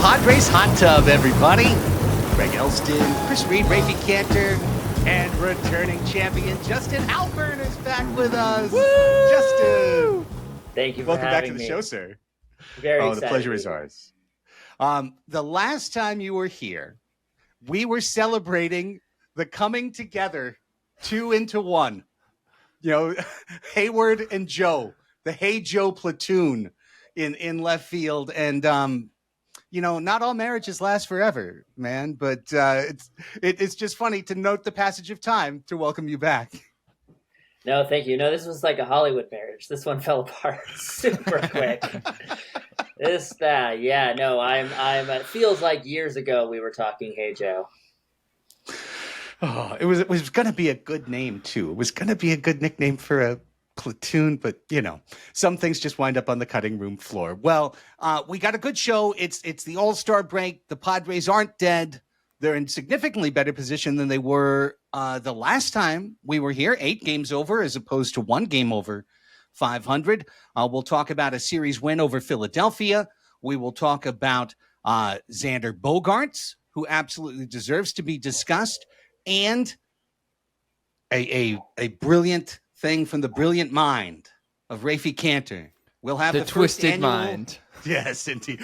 Padres Hot Tub, everybody. Greg Elston, Chris Reed, Raphie Cantor, and returning champion Justin Halpern is back with us. Woo! Justin, thank you for welcome back having to the me. show, sir. Very excited. The pleasure is ours. The last time you were here, we were celebrating the coming together 2 into 1. You know, Hayward and Joe, the Hey Joe platoon in left field, and you know, not all marriages last forever, man. But it's just funny to note the passage of time to welcome you back. No, thank you. No, this was like a Hollywood marriage. This one fell apart super quick. It feels like years ago we were talking Hey Joe. Oh, it was going to be a good name too. It was going to be a good nickname for a platoon, but you know, some things just wind up on the cutting room floor. Well, we got a good show. It's the All-Star break. The Padres aren't dead. They're in significantly better position than they were the last time we were here. 8 games over as opposed to 1 game over 500. We'll talk about a series win over Philadelphia. We will talk about Xander Bogaerts, who absolutely deserves to be discussed, and a brilliant thing from the brilliant mind of Raphie Cantor. We'll have the twisted annual... mind. Yes, indeed.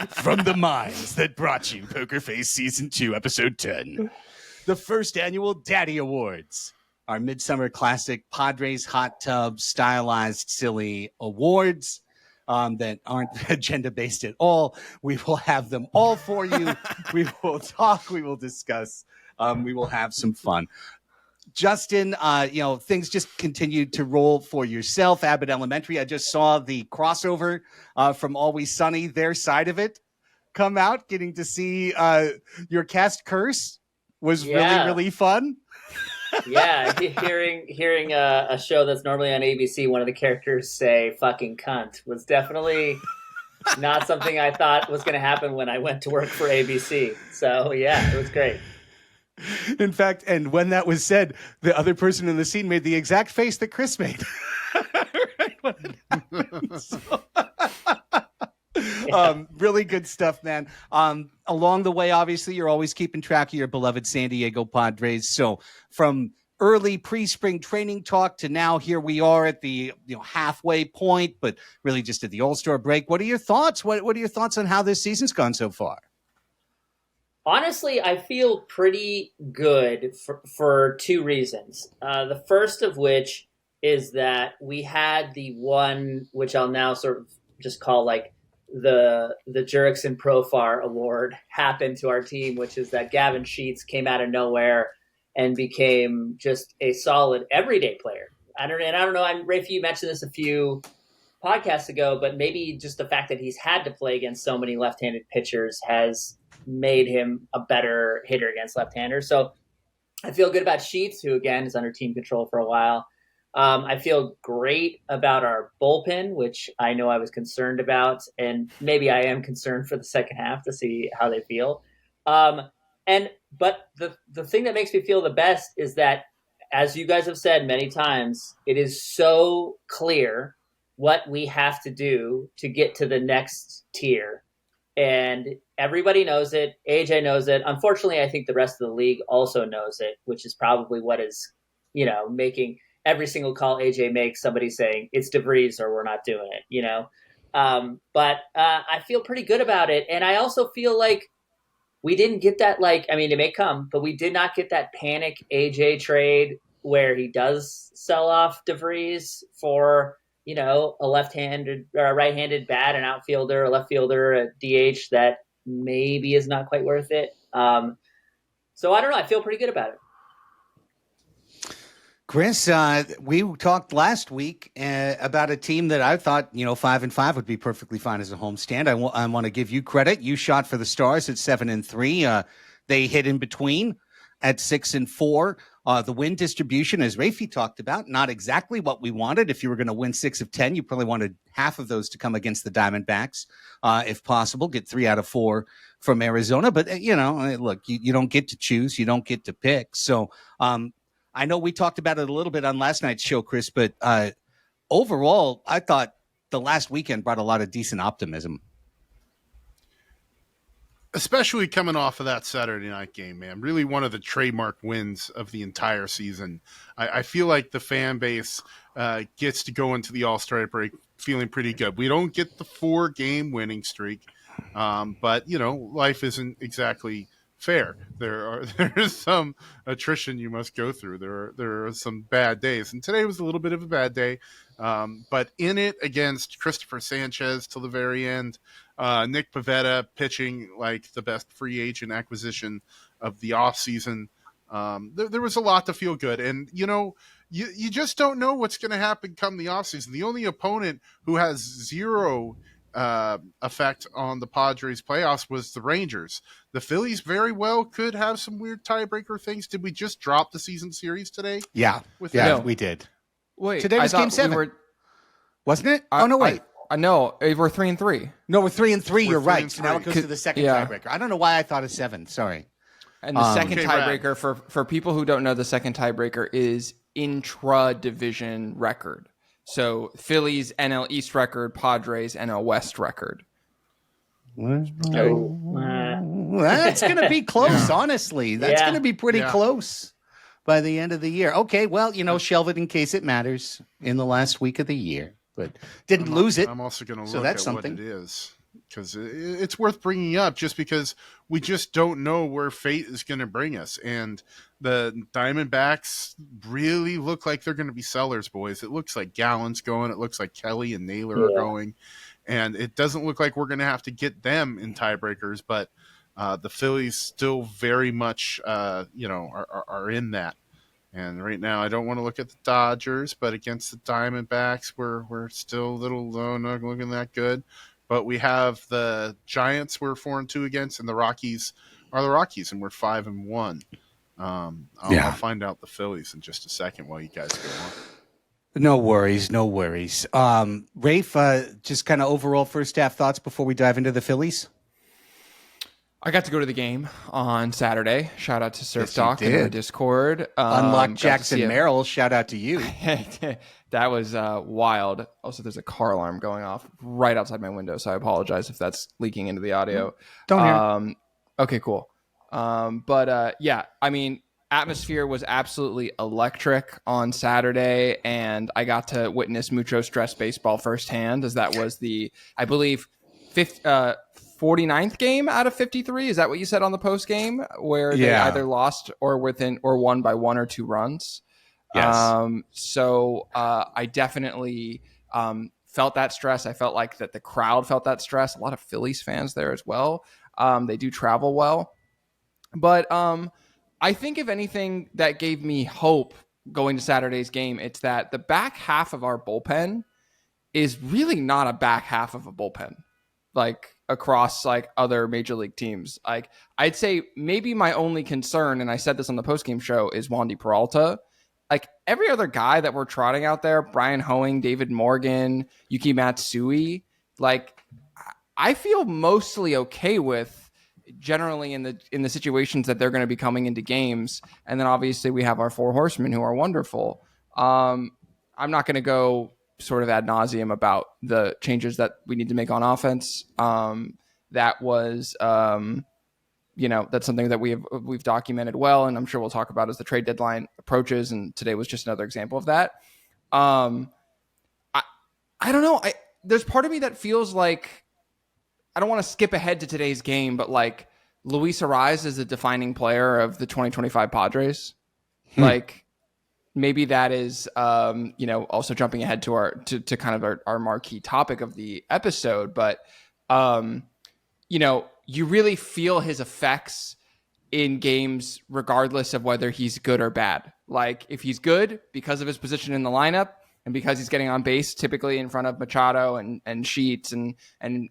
From the minds that brought you Poker Face Season 2, Episode 10. The first annual Daddy Awards. Our Midsummer Classic Padres Hot Tub stylized silly awards that aren't agenda-based at all. We will have them all for you. We will talk. We will discuss. We will have some fun. Justin, things just continued to roll for yourself. ABBOTT Elementary, I just saw the crossover from Always Sunny, their side of it, come out. Getting to see your cast curse was really fun. Yeah, hearing a show that's normally on ABC, one of the characters say "fucking cunt" was definitely not something I thought was going to happen when I went to work for ABC. So yeah, it was great. In fact, and when that was said, the other person in the scene made the exact face that Chris made. Right when it happened. Really good stuff, man. Along the way, obviously, you're always keeping track of your beloved San Diego Padres. So from early pre-spring training talk to now, here we are at the halfway point, but really just at the All-Star break. What are your thoughts? What are your thoughts on how this season's gone so far? Honestly, I feel pretty good for 2 reasons. The first of which is that we had the one, which I'll now sort of just call like the Jurickson Profar Award, happen to our team, which is that Gavin Sheets came out of nowhere and became just a solid everyday player. I don't know. Raphie, you mentioned this a few podcasts ago, but maybe just the fact that he's had to play against so many left-handed pitchers has made him a better hitter against left-handers. So I feel good about Sheets, who again is under team control for a while. I feel great about our bullpen, which I know I was concerned about, and maybe I am concerned for the second half to see how they feel. But the thing that makes me feel the best is that, as you guys have said many times, it is so clear what we have to do to get to the next tier. And everybody knows it. AJ knows it. Unfortunately, I think the rest of the league also knows it, which is probably what is, making every single call AJ makes somebody saying it's DeVries or we're not doing it, But I feel pretty good about it. And I also feel like we didn't get that, it may come, but we did not get that panic AJ trade where he does sell off DeVries for a left-handed or a right-handed bat, an outfielder, a left fielder, a DH that maybe is not quite worth it. So I don't know. I feel pretty good about it. Chris, we talked last week about a team that I thought, 5-5 would be perfectly fine as a homestand. I want to give you credit. You shot for the Stars at 7-3. They hit in between at 6-4. The win distribution, as Raphie talked about, not exactly what we wanted. If you were going to win 6 of 10, you probably wanted half of those to come against the Diamondbacks, if possible. Get 3 out of 4 from Arizona. But, look, you don't get to choose. You don't get to pick. So I know we talked about it a little bit on last night's show, Chris, but overall, I thought the last weekend brought a lot of decent optimism. especially coming off of that Saturday night game, man. Really one of the trademark wins of the entire season. I feel like the fan base gets to go into the All-Star break feeling pretty good. We don't get the 4-game winning streak, but, life isn't exactly fair. There's some attrition you must go through. There are some bad days, and today was a little bit of a bad day. But in it against Christopher Sanchez till the very end, Nick Pivetta pitching like the best free agent acquisition of the offseason. There was a lot to feel good. And, you just don't know what's going to happen come the offseason. The only opponent who has zero effect on the Padres playoffs was the Rangers. The Phillies very well could have some weird tiebreaker things. Did we just drop the season series today? Yeah, we did. Wait, today was Game 7, wasn't it? No, wait. No, we're 3-3. No, we're 3-3. You're right. 3-3. So now it goes to the second tiebreaker. I don't know why I thought of 7. Sorry. And the second tiebreaker, for people who don't know, the second tiebreaker is intra-division record. So Phillies NL East record, Padres NL West record. That's going to be close, honestly. That's going to be pretty close by the end of the year. Okay, well, shelve it in case it matters in the last week of the year. But didn't lose it. I'm also going to look at what it is, because it's worth bringing up just because we just don't know where fate is going to bring us. And the Diamondbacks really look like they're going to be sellers, boys. It looks like Gallen's going. It looks like Kelly and Naylor are going. And it doesn't look like we're going to have to get them in tiebreakers, but the Phillies still very much, are in that. And right now, I don't want to look at the Dodgers, but against the Diamondbacks, we're still a little low, not looking that good. But we have the Giants we're 4-2 against, and the Rockies are the Rockies, and we're 5-1. I'll find out the Phillies in just a second while you guys go on. No worries. Rafe, just kind of overall first half thoughts before we dive into the Phillies? I got to go to the game on Saturday. Shout out to Surf Talk in our Discord. Unlock Jackson Merrill. Shout out to you. That was wild. Also, there's a car alarm going off right outside my window, so I apologize if that's leaking into the audio. Don't hear. Okay, cool. Atmosphere was absolutely electric on Saturday, and I got to witness Mucho Stress baseball firsthand, as that was the, I believe, 49th game out of 53. Is that what you said on the post game, where they either lost or won by 1 or 2 runs? Yes. So I definitely felt that stress. I felt like that the crowd felt that stress. A lot of Phillies fans there as well. They do travel well, but I think if anything that gave me hope going to Saturday's game, it's that the back half of our bullpen is really not a back half of a bullpen, like across like other major league teams. Like I'd say maybe my only concern, and I said this on the postgame show, is Wandy Peralta. Like every other guy that we're trotting out there, Brian Hoeing, David Morgan, Yuki Matsui, like I feel mostly okay with generally in the situations that they're going to be coming into games. And then obviously we have our 4 horsemen who are wonderful. I'm not going to go sort of ad nauseum about the changes that we need to make on offense. That was, that's something that we've documented well, and I'm sure we'll talk about as the trade deadline approaches. And today was just another example of that. I don't know. There's part of me that feels like, I don't want to skip ahead to today's game, but like Luis Arraez is a defining player of the 2025 Padres. Like maybe that is, also jumping ahead to to kind of our marquee topic of the episode. But, you really feel his effects in games, regardless of whether he's good or bad. Like if he's good because of his position in the lineup, and because he's getting on base typically in front of Machado and Sheets and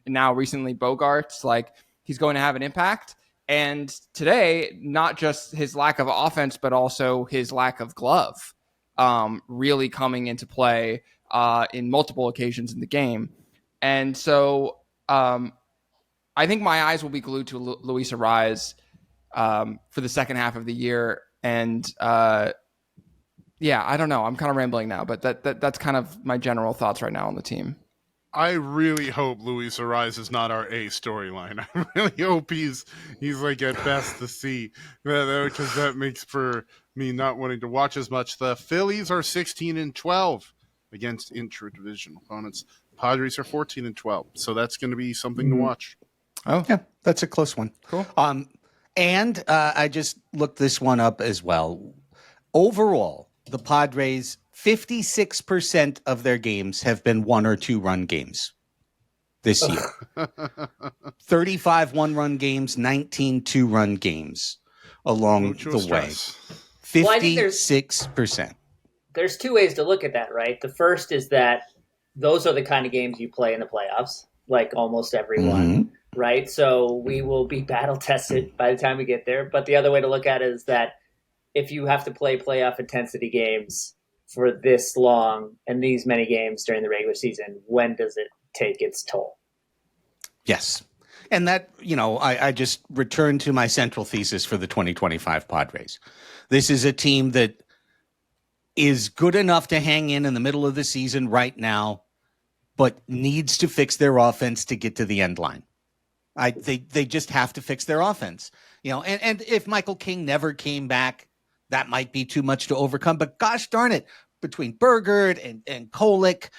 now recently Bogaerts, like he's going to have an impact. And today, not just his lack of offense, but also his lack of glove really coming into play in multiple occasions in the game. And so I think my eyes will be glued to Luis Arraez for the second half of the year. And I don't know. I'm kind of rambling now, but that's kind of my general thoughts right now on the team. I really hope Luis Ariz is not our A storyline. I really hope he's like at best the C, because that makes for me not wanting to watch as much. The Phillies are 16-12 against intra-division opponents. Padres are 14-12, so that's going to be something to watch. Oh, Yeah, that's a close one. Cool. And I just looked this one up as well. Overall, the Padres, 56% of their games have been 1 or 2 run games this year. 35 1-run games, 19 2-run games along the way. 56%. There's 2 ways to look at that, right? The first is that those are the kind of games you play in the playoffs, like almost everyone, right? So we will be battle tested by the time we get there. But the other way to look at it is that if you have to play playoff intensity games for this long and these many games during the regular season, when does it take its toll? Yes. And that, I just returned to my central thesis for the 2025 Padres. This is a team that is good enough to hang in the middle of the season right now, but needs to fix their offense to get to the end line. They just have to fix their offense. And if Michael King never came back, that might be too much to overcome. But gosh darn it, between Bogaerts and Kolick,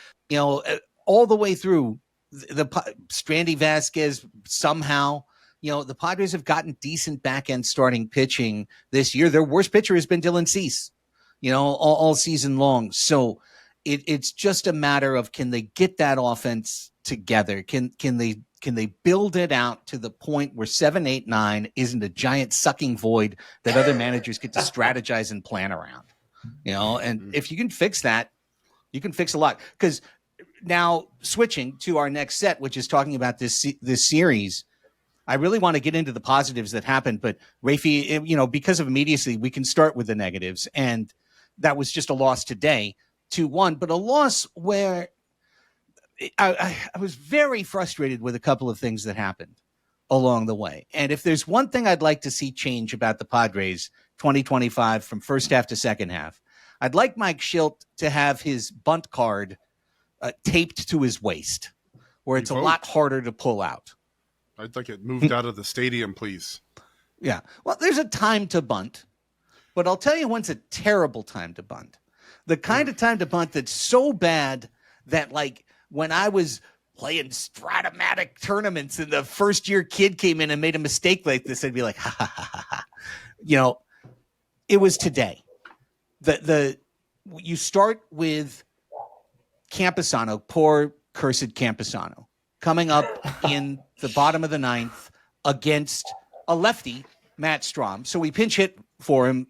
all the way through the Strandy Vasquez, somehow, the Padres have gotten decent back-end starting pitching this year. Their worst pitcher has been Dylan Cease, all season long. So it's just a matter of, can they get that offense together? Can they build it out to the point where 7, 8, 9 isn't a giant sucking void that other managers get to strategize and plan around? And if you can fix that, you can fix a lot. Because now, switching to our next set, which is talking about this series, I really want to get into the positives that happened. But Raphie, because of immediacy, we can start with the negatives. And that was just a loss today, 2-1, but a loss where I was very frustrated with a couple of things that happened along the way. And if there's one thing I'd like to see change about the Padres 2025 from first half to second half, I'd like Mike Shildt to have his bunt card taped to his waist, where it's a lot harder to pull out. I'd like it moved out of the stadium, please. Yeah. Well, there's a time to bunt, but I'll tell you when's a terrible time to bunt. The kind of time to bunt that's so bad that, like, when I was playing Stratomatic tournaments and the first year kid came in and made a mistake like this, I'd be like, ha, ha, ha, ha, ha. It was today. You start with Campusano, poor cursed Campusano, coming up in the bottom of the 9th against a lefty, Matt Strom. So we pinch hit for him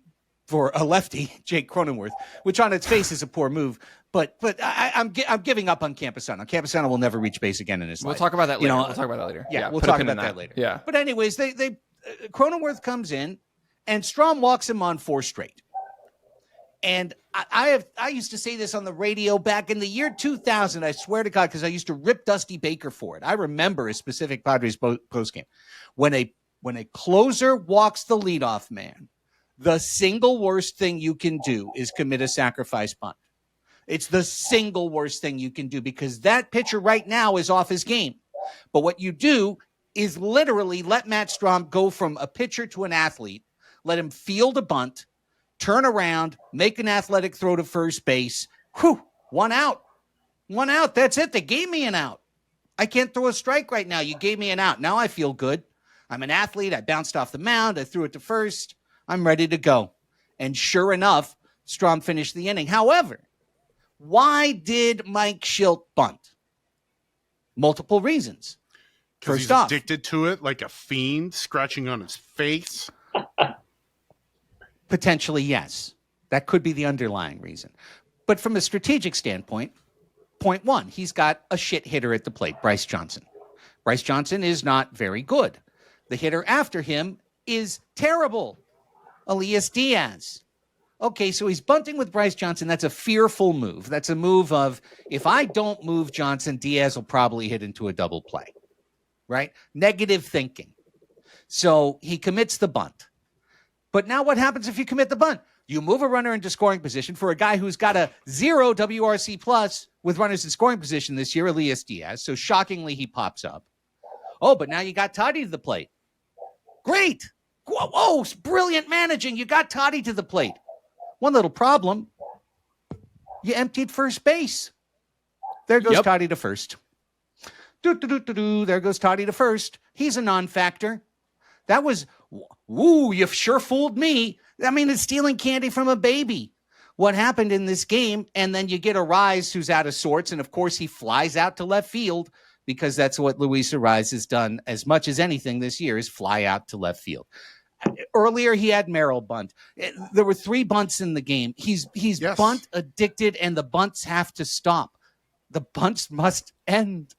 for a lefty, Jake Cronenworth, which on its face is a poor move. But I'm giving up on Campusano. Campusano will never reach base again in his life. We'll talk about that later. We'll talk about that later. Yeah, we'll talk about that later. Yeah. But anyways, they Cronenworth comes in, and Strom walks him on 4 straight. And I used to say this on the radio back in the year 2000. I swear to God, because I used to rip Dusty Baker for it. I remember a specific Padres postgame when a closer walks the leadoff man. The single worst thing you can do is commit a sacrifice bunt. It's the single worst thing you can do, because that pitcher right now is off his game. But what you do is literally let Matt Strom go from a pitcher to an athlete, let him field a bunt, turn around, make an athletic throw to first base. Whew, 1 out. 1 out. That's it. They gave me an out. I can't throw a strike right now. You gave me an out. Now I feel good. I'm an athlete. I bounced off the mound. I threw it to first. I'm ready to go. And sure enough, Strom finished the inning. However, why did Mike Shildt bunt? Multiple reasons. Because First he's off, addicted to it like a fiend, scratching on his face. potentially, yes. That could be the underlying reason. But from a strategic standpoint, point one, he's got a shit hitter at the plate, Bryce Johnson. Bryce Johnson is not very good. The hitter after him is terrible, Elias Diaz. Okay, so he's bunting with Bryce Johnson. That's a fearful move. That's a move of, if I don't move Johnson, Diaz will probably hit into a double play, right? Negative thinking. So he commits the bunt. But now what happens if you commit the bunt? You move a runner into scoring position for a guy who's got a 0 WRC plus with runners in scoring position this year, Elias Diaz. So shockingly, he pops up. Oh, but now you got Toddy to the plate. Great. Whoa, brilliant managing. You got Toddy to the plate. One little problem. You emptied first base. There goes Toddy to first. There goes Toddy to first. He's a non-factor. That was, woo, you sure fooled me. I mean, it's stealing candy from a baby. What happened in this game, and then you get Arraez who's out of sorts, and of course he flies out to left field because that's what Luis Arraez has done as much as anything this year is fly out to left field. Earlier he had Merrill bunt. There were 3 bunts in the game. He's bunt addicted, and the bunts have to stop. The bunts must end.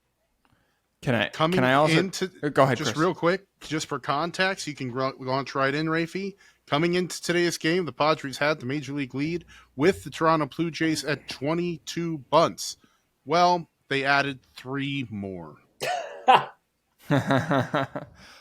Can I also go ahead, just Chris. Real quick, just for context, you can launch right in, Raphie. Coming into today's game, the Padres had the major league lead with the Toronto Blue Jays at 22 bunts. Well, they added 3 more.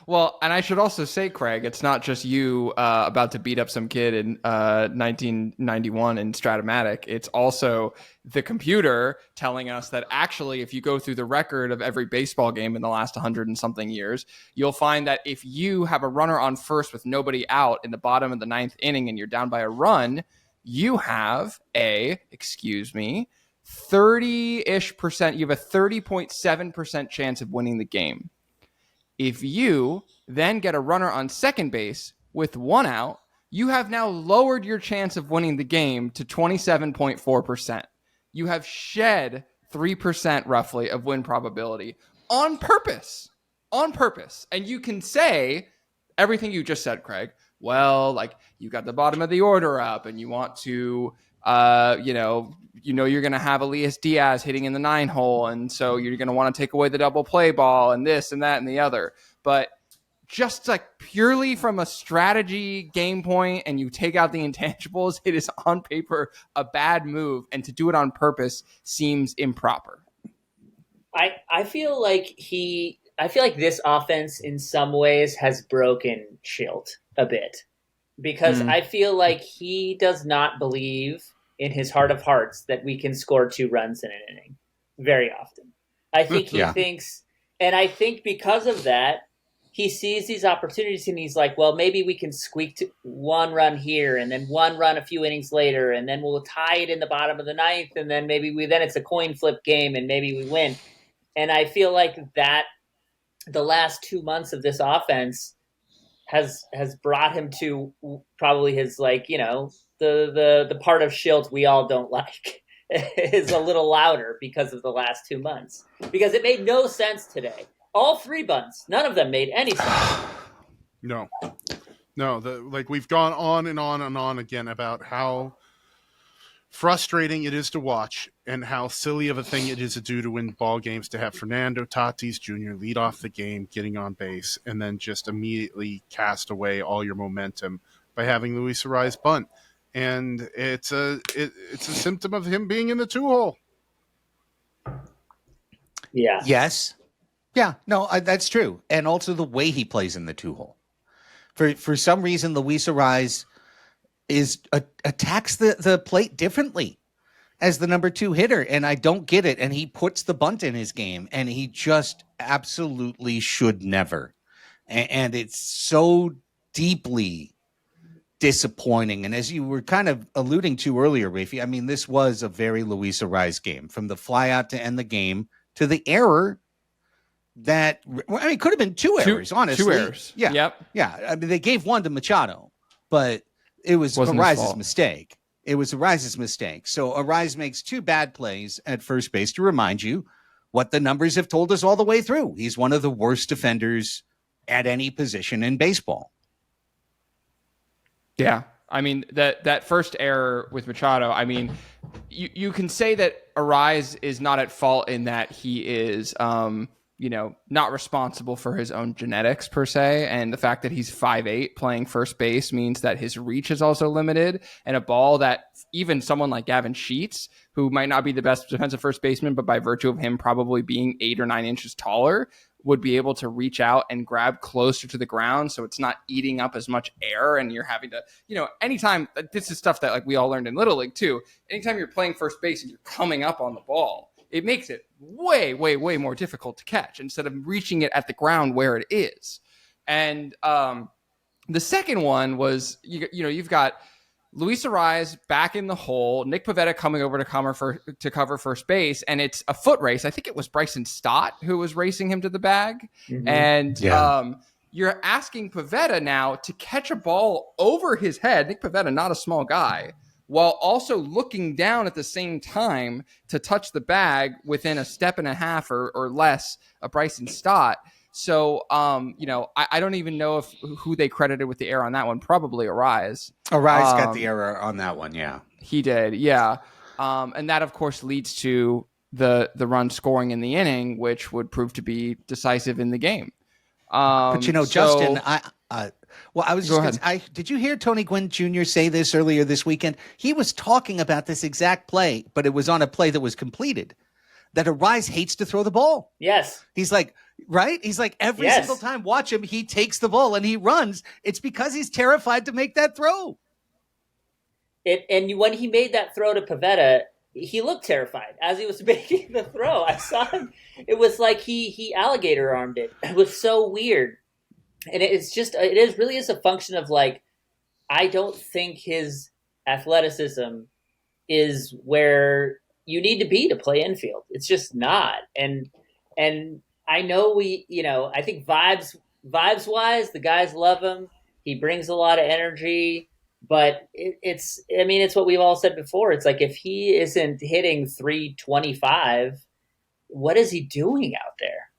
Well, and I should also say, Craig, it's not just you about to beat up some kid in 1991 in Stratomatic. It's also the computer telling us that actually, if you go through the record of every baseball game in the last 100 and something years, you'll find that if you have a runner on first with nobody out in the bottom of the 9th inning and you're down by a run, you have 30-ish%. You have a 30.7% chance of winning the game. If you then get a runner on second base with 1 out, you have now lowered your chance of winning the game to 27.4%. You have shed 3% roughly of win probability on purpose. And you can say everything you just said, Craig. Well, like you got the bottom of the order up and you want to, you're going to have Elias Diaz hitting in the 9 hole. And so you're going to want to take away the double play ball and this and that and the other. But just like purely from a strategy game point and you take out the intangibles, it is on paper a bad move. And to do it on purpose seems improper. I feel like this offense in some ways has broken Schilt a bit because I feel like he does not believe in his heart of hearts that we can score 2 runs in an inning very often. I think he thinks, and I think because of that, he sees these opportunities and he's like, well, maybe we can squeak to 1 run here and then 1 run a few innings later, and then we'll tie it in the bottom of the 9th, and then then it's a coin flip game and maybe we win. And I feel like that the last 2 months of this offense has brought him to probably his, like, the part of Schilt we all don't like is a little louder because of the last 2 months. Because it made no sense today. All 3 bunts, none of them made any sense. No. We've gone on and on and on again about how frustrating it is to watch and how silly of a thing it is to do to win ball games, to have Fernando Tatis Jr. lead off the game, getting on base, and then just immediately cast away all your momentum by having Luis Arraez bunt. And it's a symptom of him being in the 2-hole. Yeah. Yes. Yeah, no, that's true. And also the way he plays in the 2-hole. For some reason, Luis Arraez attacks the plate differently as the number 2 hitter, and I don't get it. And he puts the bunt in his game, and he just absolutely should never. And it's so deeply disappointing. And as you were kind of alluding to earlier, Raphie, I mean, this was a very Luis Arraez game, from the fly out to end the game to the error that, I mean, it could have been 2 errors, honestly. 2 errors. Yeah. Yep. Yeah. I mean, they gave 1 to Machado, but it was Arraez's mistake. It was Arraez's mistake. So Arraez makes 2 bad plays at first base to remind you what the numbers have told us all the way through. He's one of the worst defenders at any position in baseball. Yeah. I mean, that first error with Machado, I mean, you can say that Arraez is not at fault in that he is, not responsible for his own genetics per se. And the fact that he's 5'8" playing first base means that his reach is also limited. And a ball that even someone like Gavin Sheets, who might not be the best defensive first baseman, but by virtue of him probably being 8 or 9 inches taller, would be able to reach out and grab closer to the ground. So it's not eating up as much air. And you're having to, anytime, this is stuff that like we all learned in Little League too. Anytime you're playing first base and you're coming up on the ball, it makes it way, way, way more difficult to catch instead of reaching it at the ground where it is. And the second one was, you've got Luis Arraez back in the hole, Nick Pivetta coming over to cover first base, and it's a foot race. I think it was Bryson Stott who was racing him to the bag. Mm-hmm. And you're asking Pivetta now to catch a ball over his head, Nick Pivetta, not a small guy, while also looking down at the same time to touch the bag within a step and a half or less of Bryson Stott. So, I don't even know who they credited with the error on that one. Probably Arraez. Arraez got the error on that one, yeah. He did, yeah. And that, of course, leads to the run scoring in the inning, which would prove to be decisive in the game. But Justin, did you hear Tony Gwynn Jr. say this earlier this weekend? He was talking about this exact play, but it was on a play that was completed, that Arraez hates to throw the ball. Yes. He's like, right? He's like, every single time, watch him, he takes the ball and he runs. It's because he's terrified to make that throw. And when he made that throw to Pivetta, he looked terrified as he was making the throw. I saw him. It was like he alligator armed it. It was so weird. And it really is a function of, like, I don't think his athleticism is where you need to be to play infield. It's just not. And I know I think vibes wise, the guys love him. He brings a lot of energy. But it's what we've all said before. It's like, if he isn't hitting 325, what is he doing out there?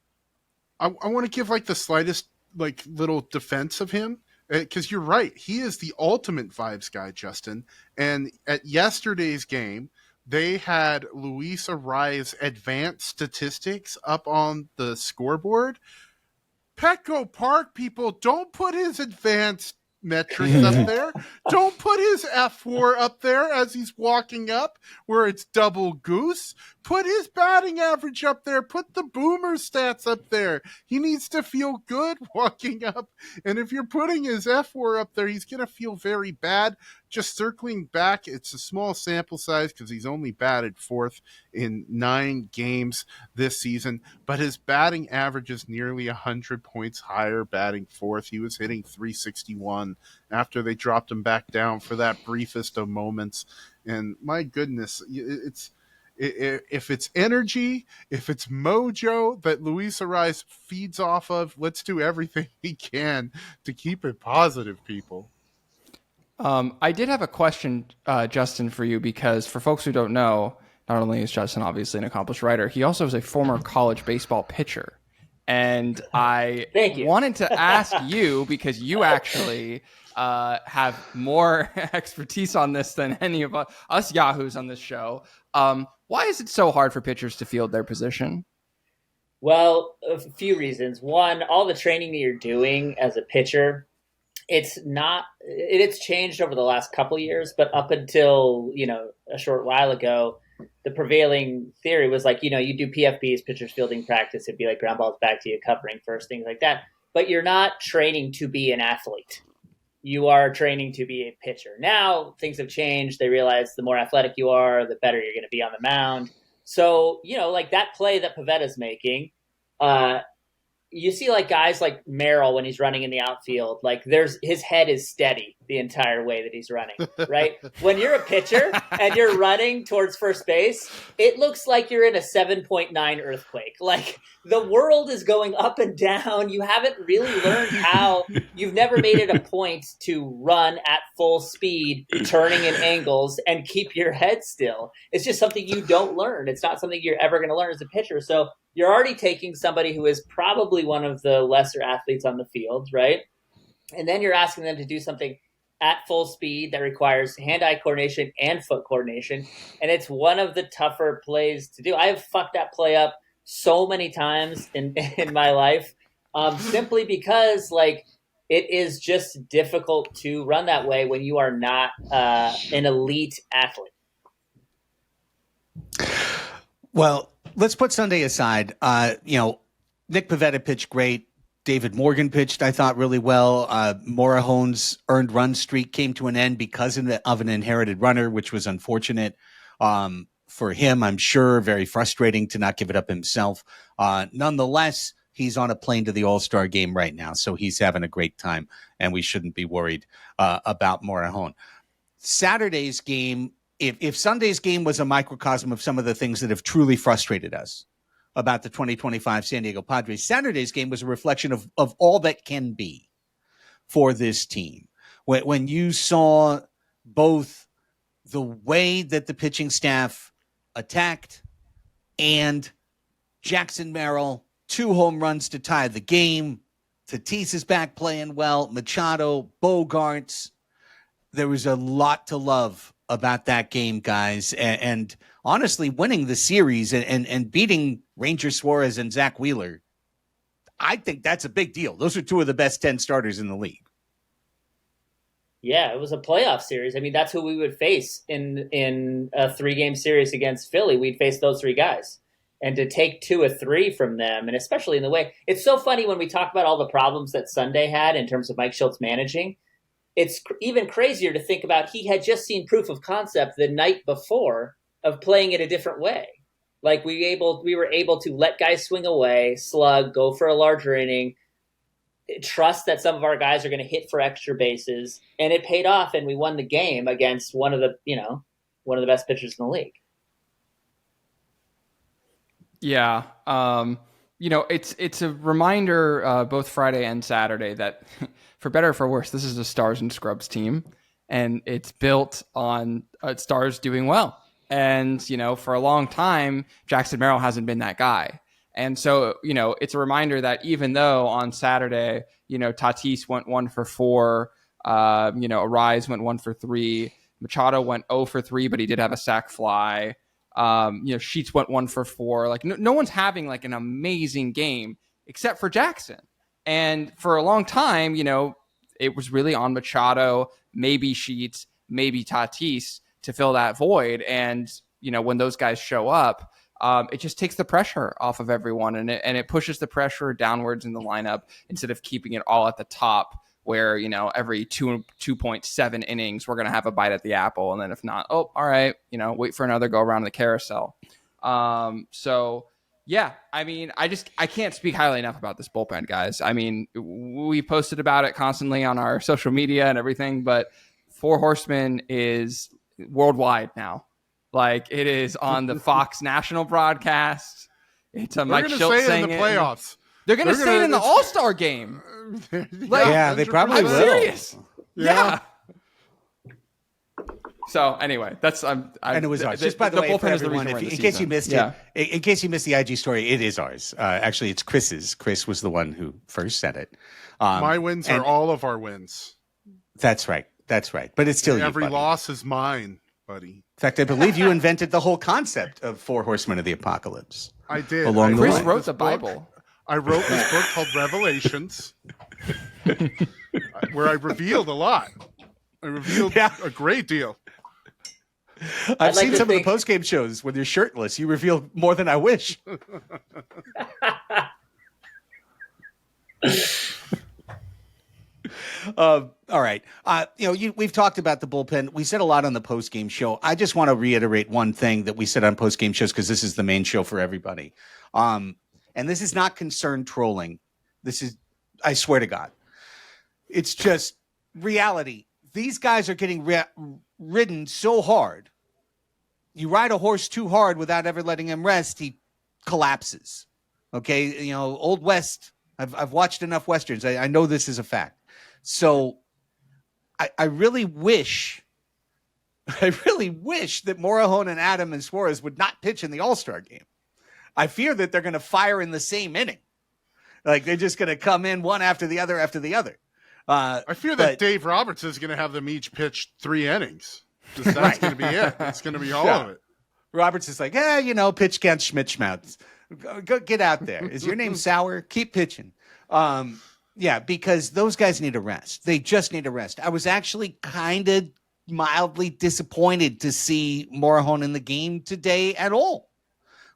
I want to give the slightest little defense of him, because you're right. He is the ultimate vibes guy, Justin. And at yesterday's game, they had Luis Arraez advanced statistics up on the scoreboard. Petco Park people, don't put his advanced metrics up there. Don't put his F4 up there as he's walking up where it's double goose. Put his batting average up there. Put the boomer stats up there. He needs to feel good walking up. And if you're putting his F4 up there, he's going to feel very bad. Just circling back, it's a small sample size because he's only batted fourth in 9 games this season, but his batting average is nearly 100 points higher batting fourth. He was hitting 361 after they dropped him back down for that briefest of moments. And my goodness, if it's energy, if it's mojo that Luis Arraez feeds off of, let's do everything we can to keep it positive, people. I did have a question, Justin, for you, because for folks who don't know, not only is Justin obviously an accomplished writer, he also is a former college baseball pitcher. And I wanted to ask you, because you actually have more expertise on this than any of us yahoos on this show. Why is it so hard for pitchers to field their position? Well, a few reasons. One, all the training that you're doing as a pitcher, it's changed over the last couple years, but up until, a short while ago, the prevailing theory was you do PFPs, pitchers fielding practice. It'd be like ground balls back to you, covering first, things like that. But you're not training to be an athlete. You are training to be a pitcher. Now things have changed. They realize the more athletic you are, the better you're going to be on the mound. So, that play that Pavetta's making, you see guys like Merrill when he's running in the outfield, his head is steady the entire way that he's running, right? When you're a pitcher and you're running towards first base, it looks like you're in a 7.9 earthquake. The world is going up and down. You haven't really learned you've never made it a point to run at full speed, turning in angles, and keep your head still. It's just something you don't learn. It's not something you're ever going to learn as a pitcher. So you're already taking somebody who is probably one of the lesser athletes on the field, right? And then you're asking them to do something at full speed that requires hand-eye coordination and foot coordination. And it's one of the tougher plays to do. I have fucked that play up so many times in my life, simply because it is just difficult to run that way when you are not an elite athlete. Well, let's put Sunday aside. Nick Pivetta pitched great. David Morgan pitched, I thought, really well. Morahone's earned run streak came to an end because of an inherited runner, which was unfortunate. for him, I'm sure. Very frustrating to not give it up himself. Nonetheless, he's on a plane to the All-Star game right now, so he's having a great time, and we shouldn't be worried about Morejon. Saturday's game, if Sunday's game was a microcosm of some of the things that have truly frustrated us about the 2025 San Diego Padres, Saturday's game was a reflection of all that can be for this team. When you saw both the way that the pitching staff attacked and Jackson Merrill, 2 home runs to tie the game. Tatis is back playing well. Machado, Bogaerts. There was a lot to love about that game, guys. And honestly, winning the series and beating Ranger Suarez and Zach Wheeler, I think that's a big deal. Those are 2 of the best 10 starters in the league. Yeah, it was a playoff series. I mean, that's who we would face in a 3-game series against Philly. We'd face those 3 guys. And to take 2 of 3 from them, and especially in the way, it's so funny when we talk about all the problems that Sunday had in terms of Mike Schultz managing. It's even crazier to think about he had just seen proof of concept the night before of playing it a different way. Like we were able to let guys swing away, slug, go for a larger inning, trust that some of our guys are going to hit for extra bases, and it paid off, and we won the game against one of the best pitchers in the league. Yeah. It's a reminder both Friday and Saturday that for better or for worse, this is a Stars and Scrubs team, and it's built on Stars doing well. And, for a long time, Jackson Merrill hasn't been that guy. And so, it's a reminder that even though on Saturday, Tatis went 1 for 4, Arise went 1 for 3, Machado went 0 for 3, but he did have a sac fly. Sheets went 1 for 4. Like no one's having like an amazing game except for Jackson. And for a long time, it was really on Machado, maybe Sheets, maybe Tatis to fill that void. And, when those guys show up, it just takes the pressure off of everyone, and it pushes the pressure downwards in the lineup instead of keeping it all at the top where, every 2.7 innings, we're going to have a bite at the apple. And then if not, all right, wait for another go around the carousel. So yeah, I mean, I can't speak highly enough about this bullpen, guys. I mean, we posted about it constantly on our social media and everything, but Four Horsemen is worldwide now. Like it is on the Fox national broadcast. It's a Mike Schultz saying it in the playoffs. They're going to say it in the All-Star game. Yeah, they probably will. I'm serious. Yeah. So anyway, and it was ours. Just by the way, for everyone, in case you missed it, in case you missed the IG story, it is ours. Actually, it's Chris's. Chris was the one who first said it. My wins are all of our wins. That's right. But it's still every you, loss is mine, buddy. In fact, I believe you invented the whole concept of 4 Horsemen of the Apocalypse. I did. Chris wrote the Bible. I wrote this book called Revelations, where I revealed a lot. I revealed a great deal. I've seen some of the post-game shows when you're shirtless. You reveal more than I wish. All right. We've talked about the bullpen. We said a lot on the post-game show. I just want to reiterate one thing that we said on post-game shows because this is the main show for everybody. And this is not concerned trolling. This is, I swear to God, it's just reality. These guys are getting ridden so hard. You ride a horse too hard without ever letting him rest, he collapses. Okay, Old West. I've watched enough Westerns. I know this is a fact. So I really wish that Morejon and Adam and Suarez would not pitch in the All-Star game. I fear that they're going to fire in the same inning. Like they're just going to come in one after the other after the other. I fear that Dave Roberts is going to have them each pitch 3 innings. That's going to be it. It's going to be all of it. Roberts is like, pitch against Schmidt-Schmouts. Go get out there. Is your name Sauer? Keep pitching. Because those guys need a rest. They just need a rest. I was actually kind of mildly disappointed to see Morejon in the game today at all.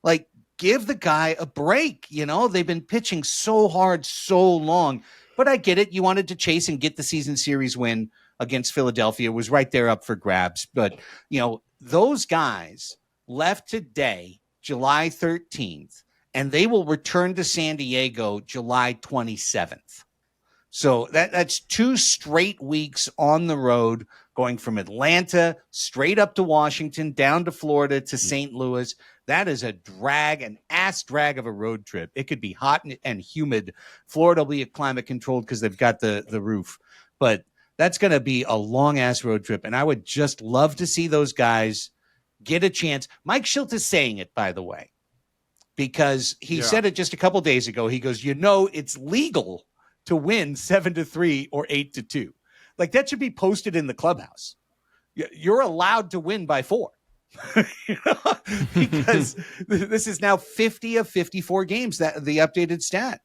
Like, give the guy a break. They've been pitching so hard, so long. But I get it. You wanted to chase and get the season series win against Philadelphia. It was right there up for grabs. But, those guys left today, July 13th, and they will return to San Diego July 27th. So that's 2 straight weeks on the road, going from Atlanta straight up to Washington, down to Florida to St. Louis. That is an ass drag of a road trip. It could be hot and humid. Florida will be climate controlled because they've got the roof. But that's going to be a long ass road trip. And I would just love to see those guys get a chance. Mike Schilt is saying it, by the way, because he said it just a couple days ago. He goes, it's legal to win 7-3 or 8-2. Like, that should be posted in the clubhouse. You're allowed to win by 4. Because this is now 50 of 54 games, that the updated stat,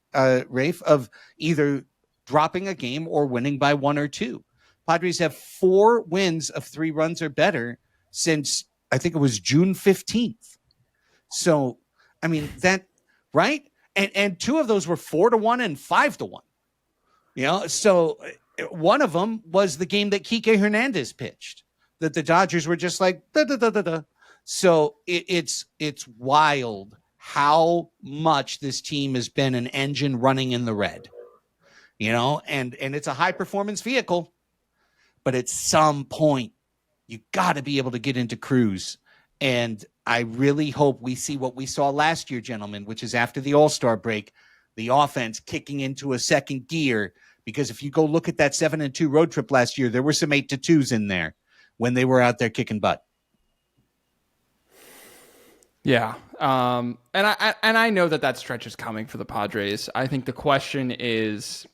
Rafe, of either dropping a game or winning by 1 or 2. Padres have 4 wins of 3 runs or better since I think it was June 15th. So, I mean, that, right? And 2 of those were 4-1 and 5-1. So one of them was the game that Kike Hernandez pitched, that the Dodgers were just like, da, da, da, da, da. So it's wild how much this team has been an engine running in the red, and it's a high performance vehicle, but at some point you got to be able to get into cruise. And I really hope we see what we saw last year, gentlemen, which is after the All-Star break, the offense kicking into a second gear, because if you go look at that 7-2 road trip last year, there were some 8-2s in there when they were out there kicking butt. Yeah. And I know that stretch is coming for the Padres. I think the question is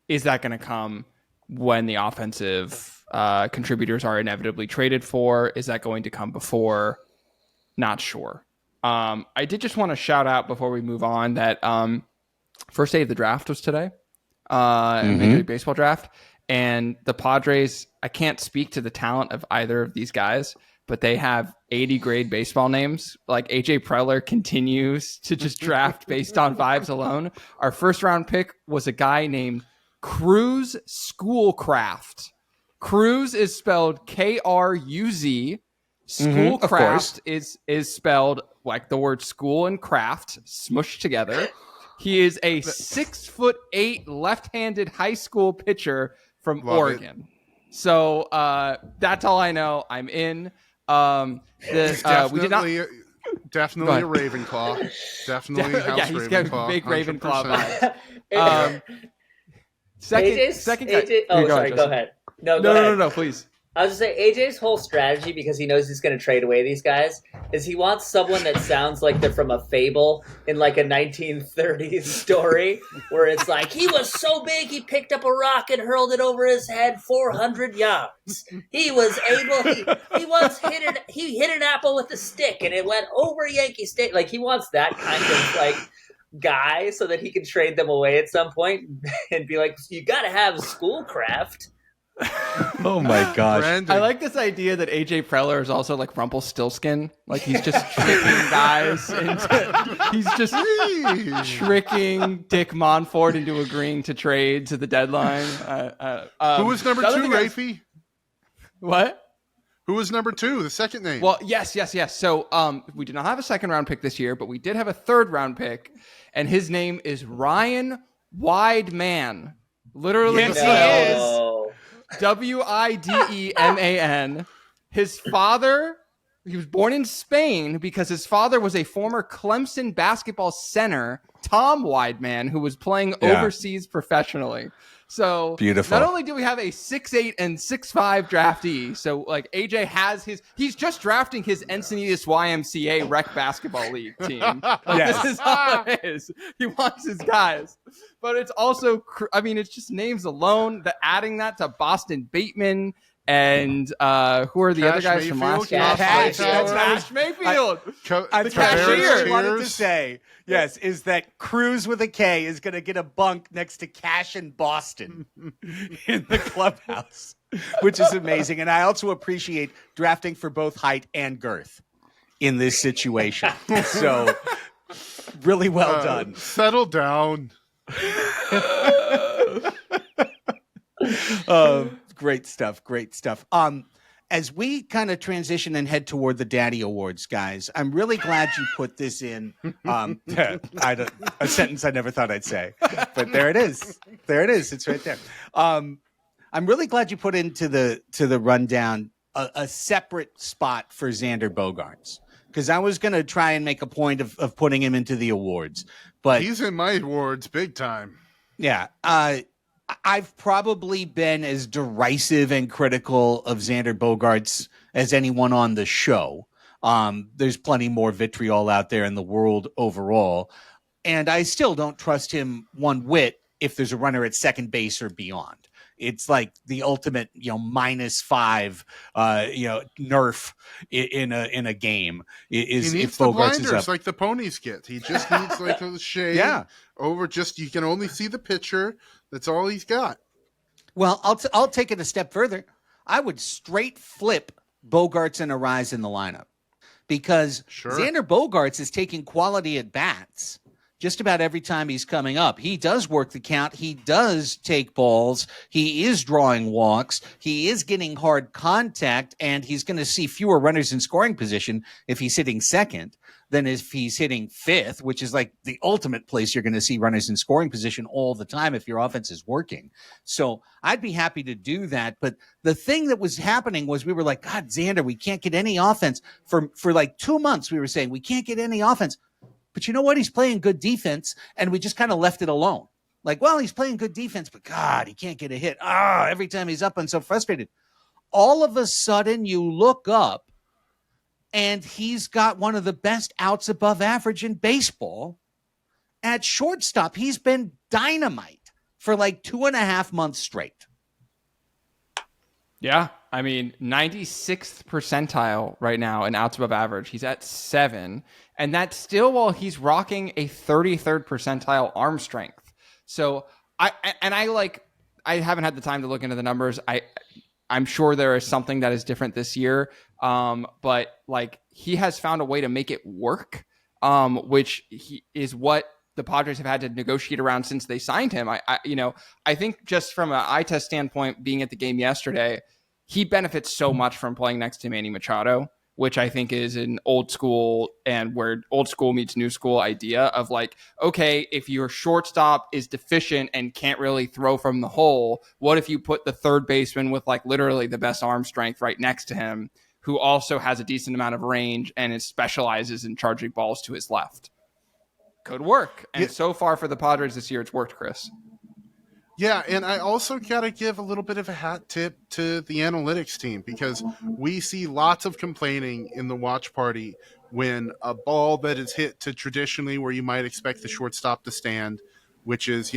that going to come when the offensive contributors are inevitably traded for? Is that going to come before? Not sure. I did just want to shout out before we move on that first day of the draft was today, Major League Baseball draft. And the Padres, I can't speak to the talent of either of these guys, but they have 80 grade baseball names. Like AJ Preller continues to just draft based on vibes alone. Our first round pick was a guy named Cruz Schoolcraft. Cruz is spelled Kruz. Schoolcraft is spelled like the word school and craft smushed together. He is a 6'8" left-handed high school pitcher from Oregon. So that's all I know. I'm in. Definitely, we did not. Definitely a Ravenclaw. Definitely House yeah, he's got Ravenclaw. a big 100%. Ravenclaw vibe. Second guy. Go ahead. No, Please. I was going to say, AJ's whole strategy, because he knows he's going to trade away these guys, is he wants someone that sounds like they're from a fable in like a 1930s story, where it's like, he was so big he picked up a rock and hurled it over his head 400 yards. He was able, he once hit an apple with a stick and it went over Yankee Stadium. Like, he wants that kind of like guy so that he can trade them away at some point and be like, you got to have Schoolcraft. Oh my gosh. Brandon. I like this idea that AJ Preller is also like Rumpelstiltskin. Like, he's just tricking guys he's just tricking Dick Monfort into agreeing to trade to the deadline. Who was number 2, Raphie? What? Who was number 2? The second name. Well, yes. So we did not have a second round pick this year, but we did have a third round pick, and his name is Ryan Wideman. Literally, yes, he is. Wideman. His father, he was born in Spain because his father was a former Clemson basketball center, Tom Wideman, who was playing overseas professionally. So beautiful. Not only do we have a 6'8" and 6'5" draftee, so like AJ has he's just drafting his Encinitas YMCA rec basketball league team. This is all it is. He wants his guys. But it's also, I mean, it's just names alone. Adding that to Boston Bateman and who are the other guys from last year? Cash Mayfield. The cashier wanted to say, yes, is that Cruz with a K is going to get a bunk next to Cash in Boston in the clubhouse, which is amazing. And I also appreciate drafting for both height and girth in this situation. So really well done. Settle down. Great stuff. as we kind of transition and head toward the Daddy Awards, guys, I'm really glad you put this in. A sentence I never thought I'd say, but there it is. There it is. It's right there. I'm really glad you put into the rundown a separate spot for Xander Bogaerts, because I was going to try and make a point of putting him into the awards, but he's in my awards big time. Yeah. I've probably been as derisive and critical of Xander Bogaerts as anyone on the show. There's plenty more vitriol out there in the world overall. And I still don't trust him one whit if there's a runner at second base or beyond. It's like the ultimate, -5, nerf in a game. Is he needs if the Bogaerts blinders is up. like the ponies get. He just needs like a shade over. Just you can only see the pitcher. That's all he's got. Well, I'll take it a step further. I would straight flip Bogaerts and Arise in the lineup, because Xander Bogaerts is taking quality at bats just about every time he's coming up. He does work the count. He does take balls. He is drawing walks. He is getting hard contact, and he's going to see fewer runners in scoring position if he's hitting second than if he's hitting fifth, which is like the ultimate place you're going to see runners in scoring position all the time if your offense is working. So I'd be happy to do that. But the thing that was happening was we were like, God, Xander, we can't get any offense. For like 2 months, we were saying we can't get any offense. But you know what? He's playing good defense, and we just kind of left it alone. Like, well, he's playing good defense, but God, he can't get a hit. Every time he's up, I'm so frustrated. All of a sudden, you look up, and he's got one of the best outs above average in baseball at shortstop. He's been dynamite for like 2.5 months straight. Yeah. I mean, 96th percentile right now in outs above average. He's at 7. And that's still while he's rocking a 33rd percentile arm strength. So I haven't had the time to look into the numbers. I'm sure there is something that is different this year. But like he has found a way to make it work, which is what the Padres have had to negotiate around since they signed him. I think just from an eye test standpoint, being at the game yesterday, he benefits so much from playing next to Manny Machado, which I think is an old school and where old school meets new school idea of like, okay, if your shortstop is deficient and can't really throw from the hole, what if you put the third baseman with like literally the best arm strength right next to him, who also has a decent amount of range and specializes in charging balls to his left? Could work. And so far for the Padres this year, it's worked, Chris. Yeah, and I also got to give a little bit of a hat tip to the analytics team, because we see lots of complaining in the watch party when a ball that is hit to traditionally where you might expect the shortstop to stand, which is,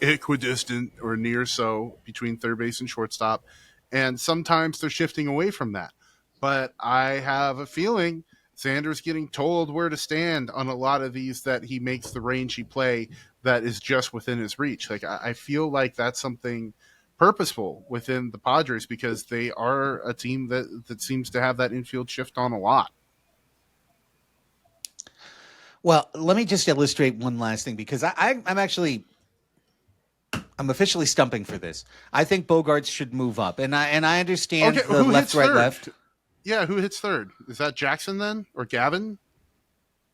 equidistant or near so between third base and shortstop. And sometimes they're shifting away from that. But I have a feeling Xander's getting told where to stand on a lot of these that he makes the rangy play that is just within his reach. Like I feel like that's something purposeful within the Padres, because they are a team that seems to have that infield shift on a lot. Well, let me just illustrate one last thing, because I'm officially stumping for this. I think Bogaerts should move up, and I understand the left, right, left. Yeah, who hits third? Is that Jackson then, or Gavin?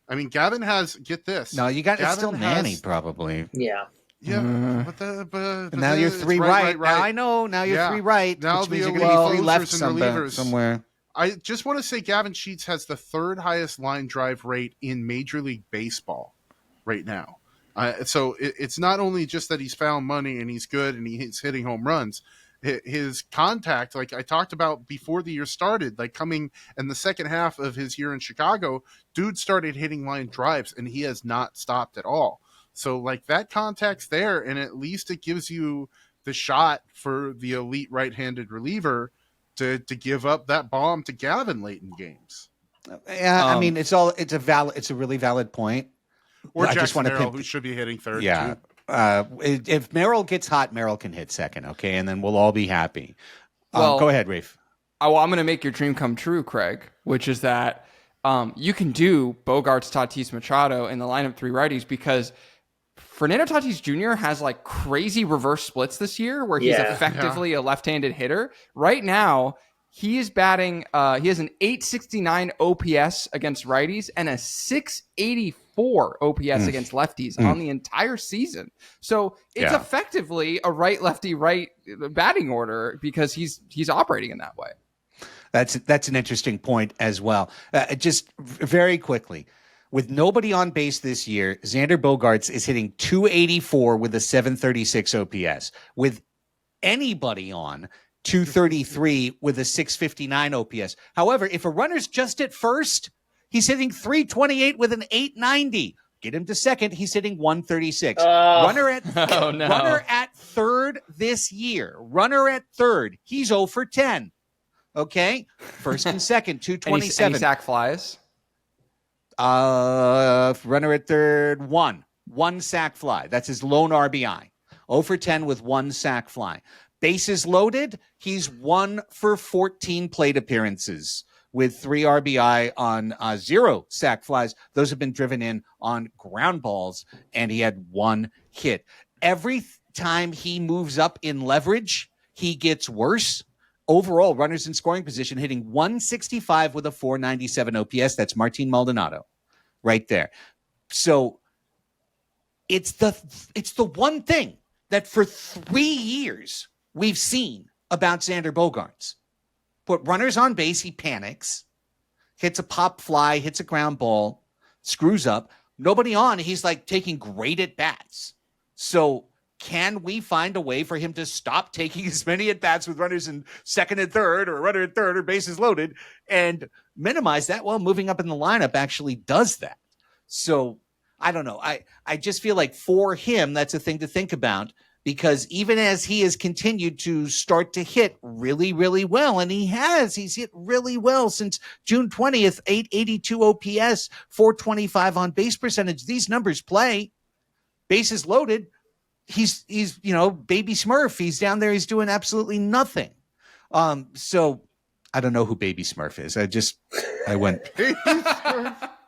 I mean, Gavin has, get this. No, it's still Manny, probably. Yeah. Yeah, but now you're 3 right. Now I know. Now you're 3 right. Now which the means you're going to be 3 left relievers. somewhere. I just want to say Gavin Sheets has the 3rd highest line drive rate in Major League Baseball right now. So it's not only just that he's found money and he's good and he's hitting home runs. His contact, like I talked about before the year started, like coming in the second half of his year in Chicago, dude started hitting line drives and he has not stopped at all. So like that contact's there, and at least it gives you the shot for the elite right-handed reliever to give up that bomb to Gavin late in games. Yeah, I mean it's a really valid point. Or Jackson Merrill, who should be hitting third. Yeah. Too. If Merrill gets hot, Merrill can hit second, okay, and then we'll all be happy. Well, go ahead, Rafe. I'm going to make your dream come true, Craig, which is that you can do Bogaerts, Tatis, Machado in the lineup 3 righties, because Fernando Tatis Jr. has like crazy reverse splits this year where he's effectively a left-handed hitter. Right now, He is batting. He has an 869 OPS against righties and a 684 OPS against lefties on the entire season. So it's effectively a right-lefty right batting order because he's operating in that way. That's an interesting point as well. Just very quickly, with nobody on base this year, Xander Bogaerts is hitting 284 with a 736 OPS. With anybody on, 233 with a 659 OPS. However, if a runner's just at first, he's hitting 328 with an 890. Get him to second, he's hitting 136. Runner at third this year. Runner at third, he's 0 for 10. Okay? First and second, 227. Any sack flies? Runner at third, one sack fly. That's his lone RBI. 0 for 10 with 1 sack fly. Bases loaded, he's 1 for 14 plate appearances with 3 RBI on 0 sack flies. Those have been driven in on ground balls, and he had 1 hit. Every time he moves up in leverage, he gets worse. Overall, runners in scoring position hitting 165 with a 497 OPS. That's Martin Maldonado right there. So it's the one thing that for 3 years we've seen about Xander Bogaerts. Put runners on base, he panics, hits a pop fly, hits a ground ball, screws up. Nobody on, he's like taking great at bats. So can we find a way for him to stop taking as many at bats with runners in second and third, or a runner at third, or bases loaded, and minimize that? Well, moving up in the lineup actually does that. So I don't know. I just feel like for him, that's a thing to think about, because even as he has continued to start to hit really, really well, and he's hit really well since June 20th, 882 OPS, 425 on base percentage. These numbers play. Bases loaded. He's baby Smurf. He's down there. He's doing absolutely nothing. So I don't know who baby Smurf is. I went.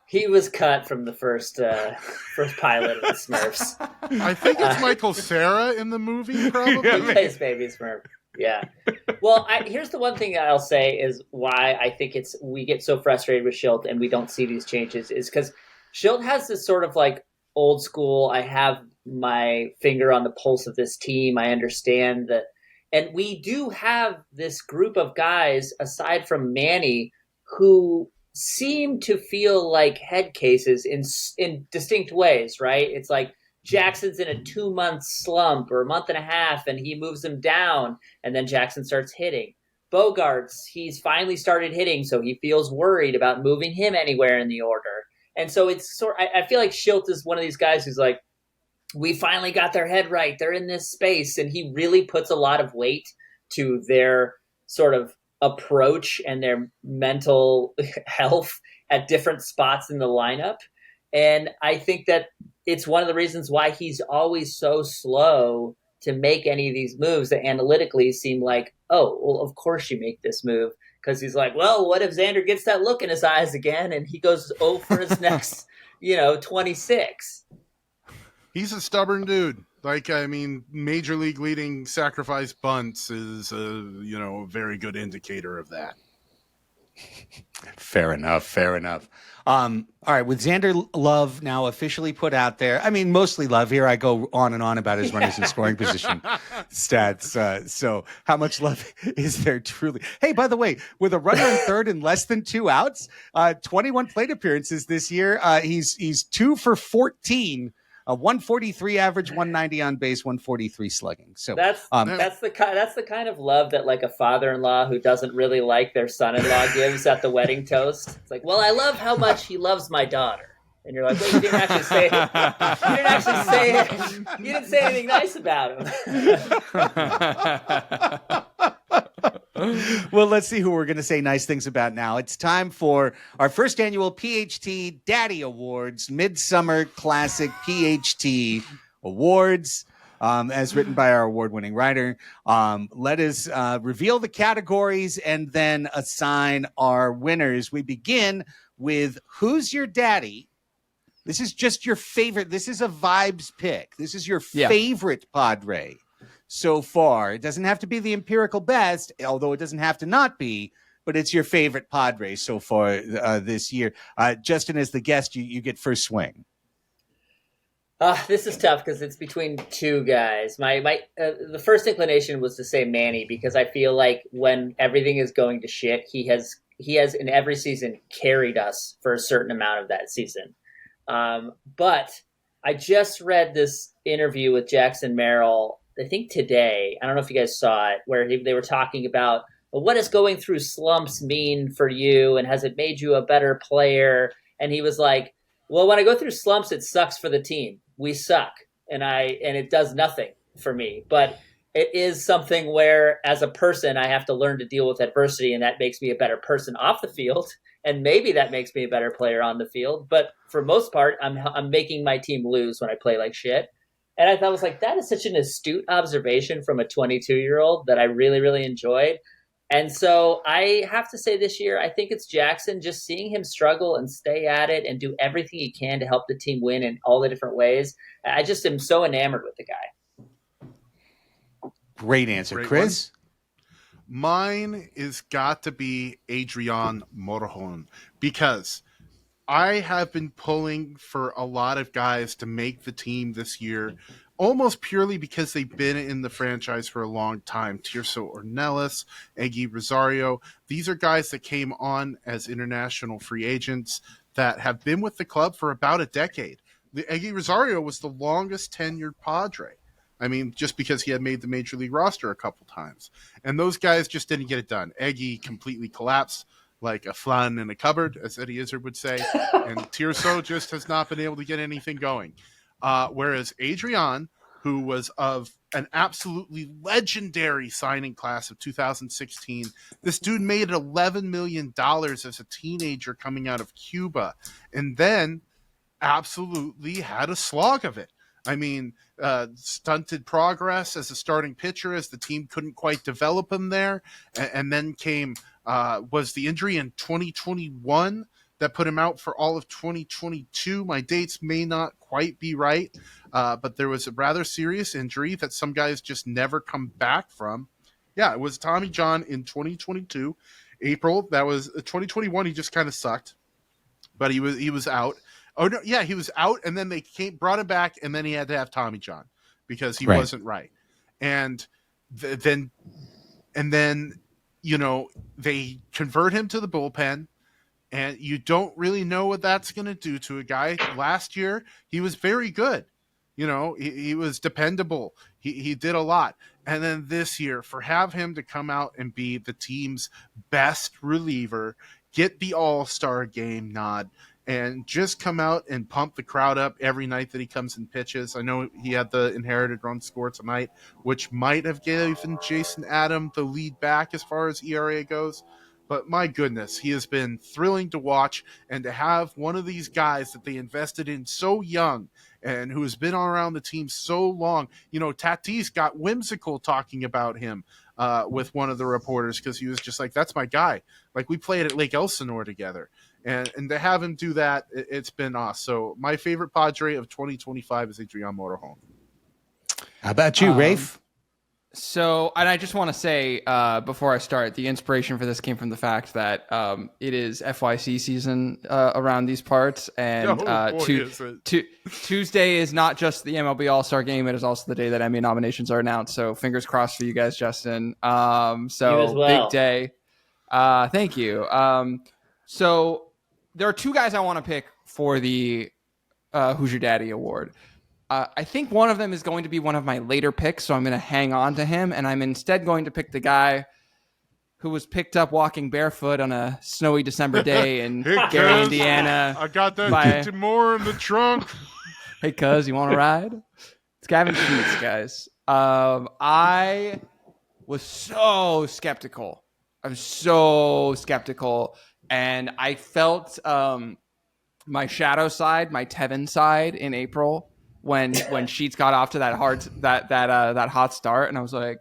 He was cut from the first pilot of the Smurfs. I think it's Michael Cera in the movie, probably. He plays baby Smurf. Yeah. Well, here's the one thing I'll say is why I think we get so frustrated with Schilt and we don't see these changes is because Schilt has this sort of like old school, I have my finger on the pulse of this team. I understand that. And we do have this group of guys, aside from Manny, who seem to feel like head cases in distinct ways, right? It's like Jackson's in a 2-month slump or a month and a half, and he moves him down, and then Jackson starts hitting. Bogaerts, he's finally started hitting, so he feels worried about moving him anywhere in the order. And so it's I feel like Schilt is one of these guys who's like, we finally got their head right. They're in this space. And he really puts a lot of weight to their sort of approach and their mental health at different spots in the lineup. And I think that it's one of the reasons why he's always so slow to make any of these moves that analytically seem like, oh, well, of course you make this move. Because he's like, well, what if Xander gets that look in his eyes again and he goes 0 for his next, 26? He's a stubborn dude. Like, I mean, major league leading sacrifice bunts is a very good indicator of that. Fair enough. All right, with Xander Love now officially put out there, I mean, mostly Love. Here I go on and on about his runners in scoring position stats. So how much love is there truly? Hey, by the way, with a runner in third and less than 2 outs, 21 plate appearances this year, he's 2 for 14. A 143 average, 190 on base, 143 slugging. So that's the kind of love that like a father-in-law who doesn't really like their son-in-law gives at the wedding toast. It's like, well, I love how much he loves my daughter, and you're like, well, you didn't actually say it. You didn't actually say it. You didn't say anything nice about him. Well, let's see who we're going to say nice things about now. It's time for our first annual PHT Daddy Awards, Midsummer Classic PHT Awards, as written by our award-winning writer. Let us reveal the categories and then assign our winners. We begin with Who's Your Daddy? This is just your favorite. This is a vibes pick. This is your favorite Padre. so far? It doesn't have to be the empirical best, although it doesn't have to not be, but it's your favorite Padres so far this year. Justin, as the guest, you get first swing. This is tough because it's between two guys. The first inclination was to say Manny because I feel like when everything is going to shit, he has in every season carried us for a certain amount of that season. But I just read this interview with Jackson Merrill, I think today. I don't know if you guys saw it, where they were talking about, well, what does going through slumps mean for you, and has it made you a better player? And he was like, well, when I go through slumps, it sucks for the team. We suck, and it does nothing for me. But it is something where, as a person, I have to learn to deal with adversity, and that makes me a better person off the field, and maybe that makes me a better player on the field. But for most part, I'm making my team lose when I play like shit. And I thought, I was like, that is such an astute observation from a 22-year-old that I really, really enjoyed. And so I have to say this year, I think it's Jackson, just seeing him struggle and stay at it and do everything he can to help the team win in all the different ways. I just am so enamored with the guy. Great answer. Great Chris? Mine is got to be Adrian Morejon, because I have been pulling for a lot of guys to make the team this year, almost purely because they've been in the franchise for a long time. Tirso Ornelas, Eggy Rosario. These are guys that came on as international free agents that have been with the club for about a decade. Eggy Rosario was the longest tenured Padre. I mean, just because he had made the major league roster a couple times. And those guys just didn't get it done. Eggy completely collapsed like a flan in a cupboard, as Eddie Izzard would say. And Tirso just has not been able to get anything going. Whereas Adrian, who was of an absolutely legendary signing class of 2016, this dude made $11 million as a teenager coming out of Cuba, and then absolutely had a slog of it. I mean, stunted progress as a starting pitcher as the team couldn't quite develop him there. And then came, was the injury in 2021 that put him out for all of 2022. My dates may not quite be right, but there was a rather serious injury that some guys just never come back from. Yeah, it was Tommy John in 2022, April. That was 2021. He just kind of sucked, but he was out. Oh no, yeah, he was out, and then they brought him back, and then he had to have Tommy John because he wasn't right. And then they convert him to the bullpen. And you don't really know what that's going to do to a guy. Last year, he was very good. He was dependable. He did a lot. And then this year, have him to come out and be the team's best reliever, get the All-Star game nod, and just come out and pump the crowd up every night that he comes and pitches. I know he had the inherited run score tonight, which might have given Jason Adam the lead back as far as ERA goes. But my goodness, he has been thrilling to watch, and to have one of these guys that they invested in so young and who has been around the team so long. Tatis got whimsical talking about him with one of the reporters because he was just like, that's my guy. Like, we played at Lake Elsinore together. And to have him do that, it's been awesome. So my favorite Padre of 2025 is Adrian Morejon. How about you, Rafe? So, and I just want to say before I start, the inspiration for this came from the fact that it is FYC season around these parts, and Tuesday is not just the MLB All-Star Game; it is also the day that Emmy nominations are announced. So, fingers crossed for you guys, Justin. You as well. Big day. Thank you. So, there are two guys I want to pick for the Who's Your Daddy Award. I think one of them is going to be one of my later picks, so I'm going to hang on to him, and I'm instead going to pick the guy who was picked up walking barefoot on a snowy December day in Gary, Indiana. I got that Captain Moore in the trunk. Hey, cuz, you want to ride? It's Gavin Sheets, guys. I was so skeptical. And I felt my shadow side, my Tevin side in April when Sheets got off to that hot start, and I was like,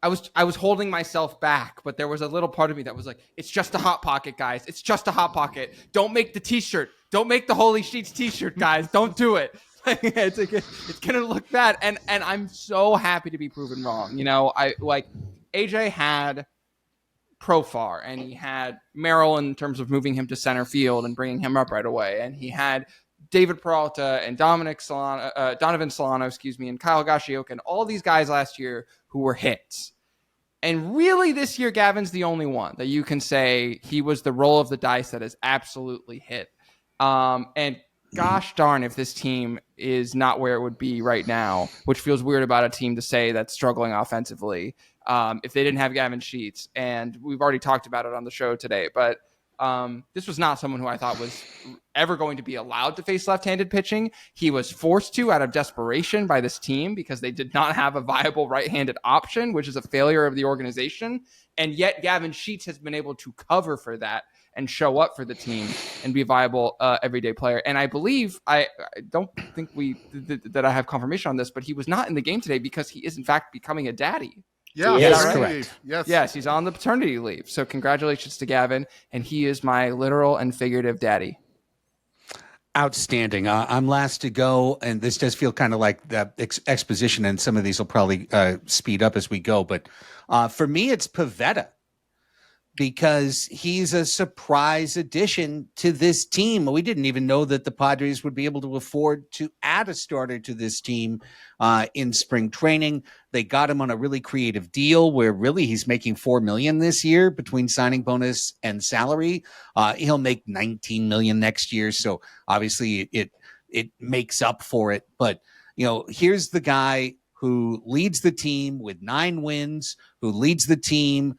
I was holding myself back, but there was a little part of me that was like, it's just a hot pocket, guys. It's just a hot pocket. Don't make the t-shirt. Don't make the Holy Sheets t-shirt, guys. Don't do it. It's gonna look bad, and I'm so happy to be proven wrong. You know, I like AJ had Profar, and he had Merrill in terms of moving him to center field and bringing him up right away, and he had David Peralta and Donovan Solano, and Kyle Gashioka, and all these guys last year who were hits. And really, this year, Gavin's the only one that you can say he was the roll of the dice that is absolutely hit. And gosh darn if this team is not where it would be right now, which feels weird about a team to say that's struggling offensively, if they didn't have Gavin Sheets. And we've already talked about it on the show today, but this was not someone who I thought was ever going to be allowed to face left-handed pitching. He was forced to out of desperation by this team because they did not have a viable right-handed option, which is a failure of the organization. And yet Gavin Sheets has been able to cover for that and show up for the team and be a viable everyday player. And I believe, I don't think that I have confirmation on this, but he was not in the game today because he is in fact becoming a daddy. Yeah, yes, right? correct. Yes, he's on the paternity leave. So congratulations to Gavin, and he is my literal and figurative daddy. Outstanding. I'm last to go, and this does feel kind of like the exposition, and some of these will probably speed up as we go. But for me, it's Pivetta, because he's a surprise addition to this team. We didn't even know that the Padres would be able to afford to add a starter to this team in spring training. They got him on a really creative deal where really he's making $4 million this year between signing bonus and salary. He'll make $19 million next year. So obviously it makes up for it. But, you know, here's the guy who leads the team with 9 wins, who leads the team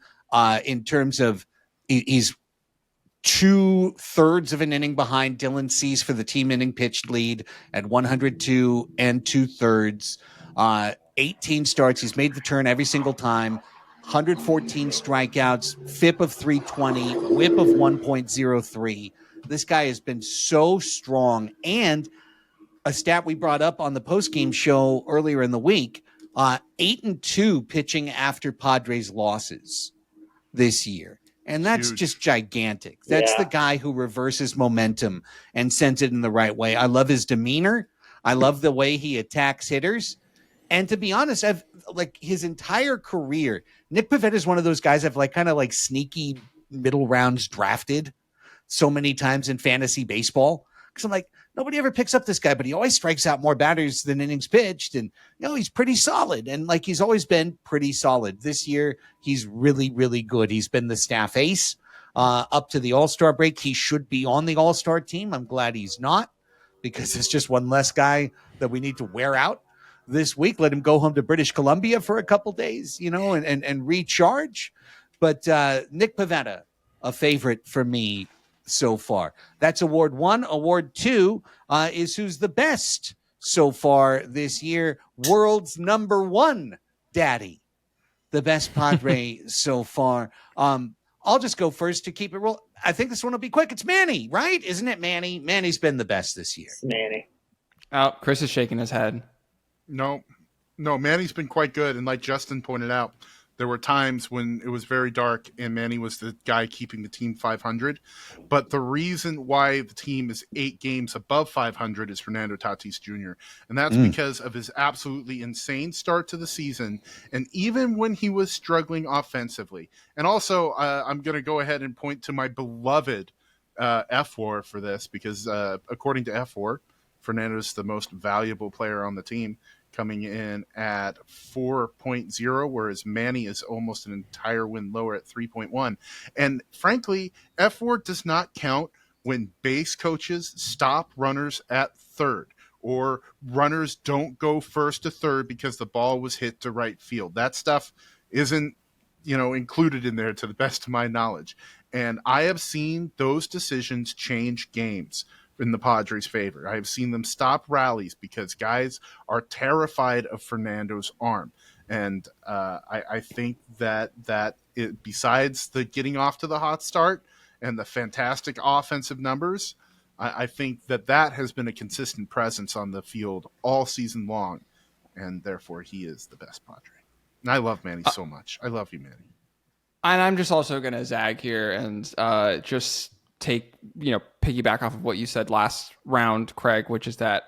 in terms of he's 2/3 of an inning behind Dylan Cease for the team inning pitched lead at 102 2/3. 18 starts. He's made the turn every single time. 114 strikeouts, FIP of 320, WHIP of 1.03. This guy has been so strong. And a stat we brought up on the postgame show earlier in the week, 8-2 pitching after Padres losses this year. And that's huge. Just gigantic. That's the guy who reverses momentum and sends it in the right way. I love his demeanor. I love the way he attacks hitters. And to be honest, I've like his entire career, Nick Pivetta is one of those guys I've like kind of like sneaky middle rounds drafted so many times in fantasy baseball. Because I'm like, nobody ever picks up this guy, but he always strikes out more batters than innings pitched. And, you know, he's pretty solid. And like, he's always been pretty solid. This year, he's really, really good. He's been the staff ace up to the All-Star break. He should be on the All-Star team. I'm glad he's not, because it's just one less guy that we need to wear out this week. Let him go home to British Columbia for a couple days, you know, and recharge. But Nick Pivetta, a favorite for me so far. That's award 1. Award 2 is who's the best so far this year. World's number 1 daddy, the best Padre so far. I'll just go first to keep it real. I think this one will be quick. It's Manny, right? Isn't it Manny? Manny's been the best this year. It's Manny. Oh, Chris is shaking his head. No, Manny's been quite good. And like Justin pointed out, there were times when it was very dark and Manny was the guy keeping the team 500. But the reason why the team is 8 games above 500 is Fernando Tatis Jr. And that's because of his absolutely insane start to the season. And even when he was struggling offensively. And also, I'm going to go ahead and point to my beloved F4 for this, because according to F4, Fernando's the most valuable player on the team, coming in at 4.0, whereas Manny is almost an entire win lower at 3.1. And frankly, F4 does not count when base coaches stop runners at third, or runners don't go first to third because the ball was hit to right field. That stuff isn't, included in there to the best of my knowledge. And I have seen those decisions change games in the Padres' favor. I have seen them stop rallies because guys are terrified of Fernando's arm. And I think that besides the getting off to the hot start and the fantastic offensive numbers, I think that has been a consistent presence on the field all season long. And therefore, he is the best Padre. And I love Manny so much. I love you, Manny. And I'm just also going to zag here and just piggyback off of what you said last round, Craig, which is that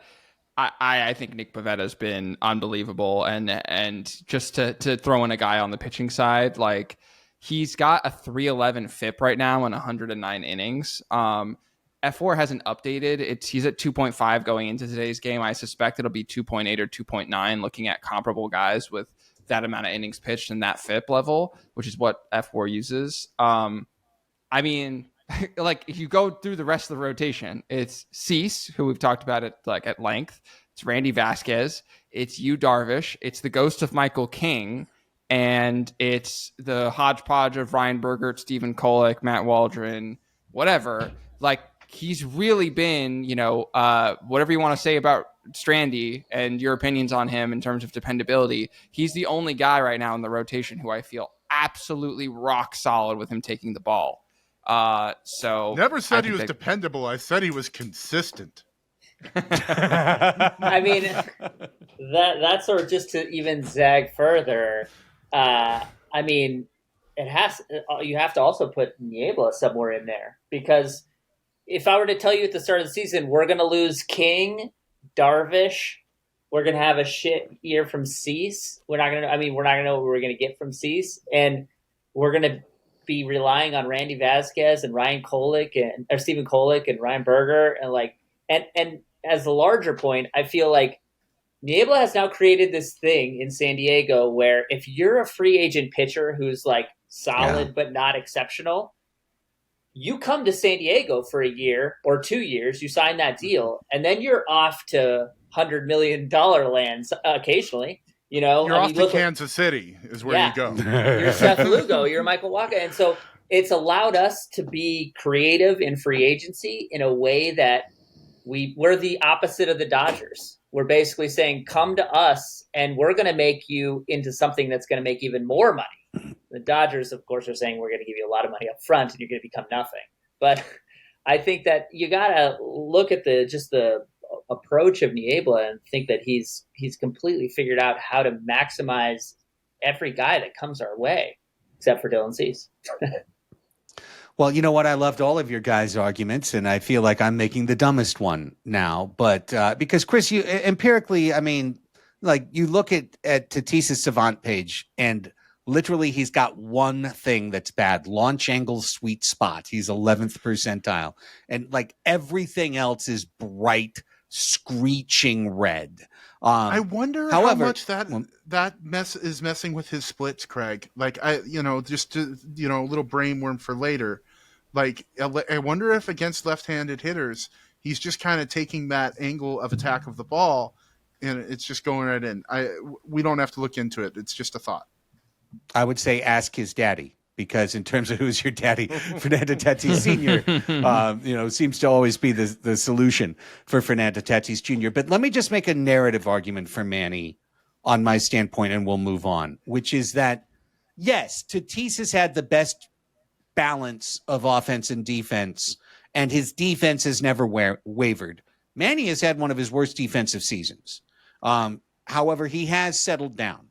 I think Nick Pavetta's been unbelievable, and just to throw in a guy on the pitching side, like he's got a 3.11 FIP right now in 109 innings. F4 hasn't updated. He's at 2.5 going into today's game. I suspect it'll be 2.8 or 2.9 looking at comparable guys with that amount of innings pitched and that FIP level, which is what F4 uses. I mean, like if you go through the rest of the rotation, it's Cease, who we've talked about at length. It's Randy Vasquez. It's Yu Darvish. It's the ghost of Michael King. And it's the hodgepodge of Ryan Bergert, Stephen Kolek, Matt Waldron, whatever. Like he's really been, whatever you want to say about Strandy and your opinions on him in terms of dependability, he's the only guy right now in the rotation who I feel absolutely rock solid with him taking the ball. So never said he was dependable. I said he was consistent. I mean, that's sort of just to even zag further. I mean, you have to also put Niebla somewhere in there, because if I were to tell you at the start of the season, we're going to lose King, Darvish, we're going to have a shit year from Cease. We're not going to know what we're going to get from Cease, and we're going to be relying on Randy Vasquez and Ryan Kolek or Stephen Kolek and Ryan Berger and as the larger point, I feel like Niebla has now created this thing in San Diego where if you're a free agent pitcher who's like solid but not exceptional, you come to San Diego for a year or 2 years, you sign that deal, and then you're off to $100 million lands occasionally. You're off to Kansas City is where you go. You're Seth Lugo, you're Michael Wacha. And so it's allowed us to be creative in free agency in a way that we're the opposite of the Dodgers. We're basically saying, come to us and we're going to make you into something that's going to make even more money. The Dodgers, of course, are saying we're going to give you a lot of money up front and you're going to become nothing. But I think that you got to look at the approach of Niebla and think that he's completely figured out how to maximize every guy that comes our way, except for Dylan Cease. Well, you know what? I loved all of your guys' arguments, and I feel like I'm making the dumbest one now. But because, Chris, you empirically, I mean, like you look at Tatis's Savant page, and literally he's got one thing that's bad: launch angle sweet spot. He's 11th percentile. And like everything else is bright, screeching red. I wonder how much that mess is messing with his splits, Craig. Like just to, a little brainworm for later. Like I wonder if against left-handed hitters, he's just kind of taking that angle of attack of the ball, and it's just going right in. We don't have to look into it. It's just a thought. I would say ask his daddy, because in terms of who's your daddy, Fernando Tatis Sr., seems to always be the solution for Fernando Tatis Jr. But let me just make a narrative argument for Manny on my standpoint, and we'll move on, which is that, yes, Tatis has had the best balance of offense and defense, and his defense has never wavered. Manny has had one of his worst defensive seasons. However, he has settled down.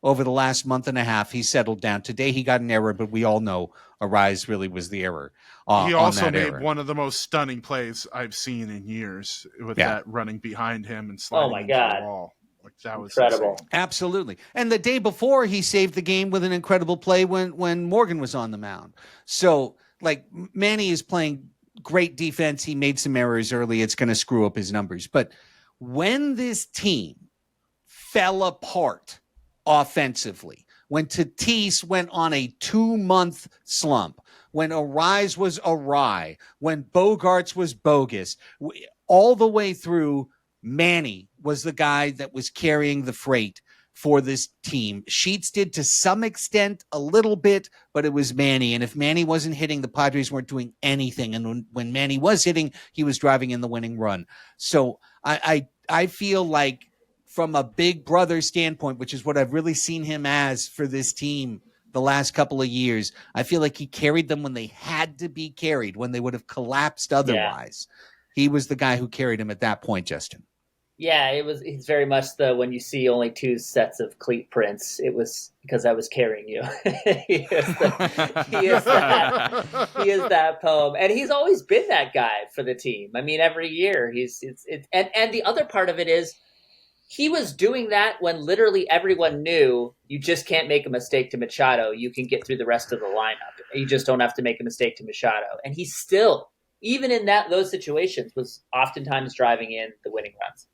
Over the last month and a half, he settled down. Today, he got an error, but we all know Arise really was the error. He also made one of the most stunning plays I've seen in years with that running behind him and sliding into the wall. Like, that was incredible. Insane. Absolutely. And the day before, he saved the game with an incredible play when Morgan was on the mound. So, like, Manny is playing great defense. He made some errors early. It's going to screw up his numbers. But when this team fell apart offensively, when Tatis went on a 2-month slump, when Arise was awry, when Bogaerts was bogus, all the way through, Manny was the guy that was carrying the freight for this team. Sheets did to some extent, a little bit, but it was Manny. And if Manny wasn't hitting, the Padres weren't doing anything. And when Manny was hitting, he was driving in the winning run. So I feel like, from a big brother standpoint, which is what I've really seen him as for this team the last couple of years, I feel like he carried them when they had to be carried, when they would have collapsed otherwise. He was the guy who carried him at that point, Justin. Yeah, it's very much when you see only 2 sets of cleat prints, it was because I was carrying you. he is that poem. And he's always been that guy for the team. I mean, every year and the other part of it is he was doing that when literally everyone knew you just can't make a mistake to Machado. You can get through the rest of the lineup. You just don't have to make a mistake to Machado. And he still, even in those situations, was oftentimes driving in the winning runs.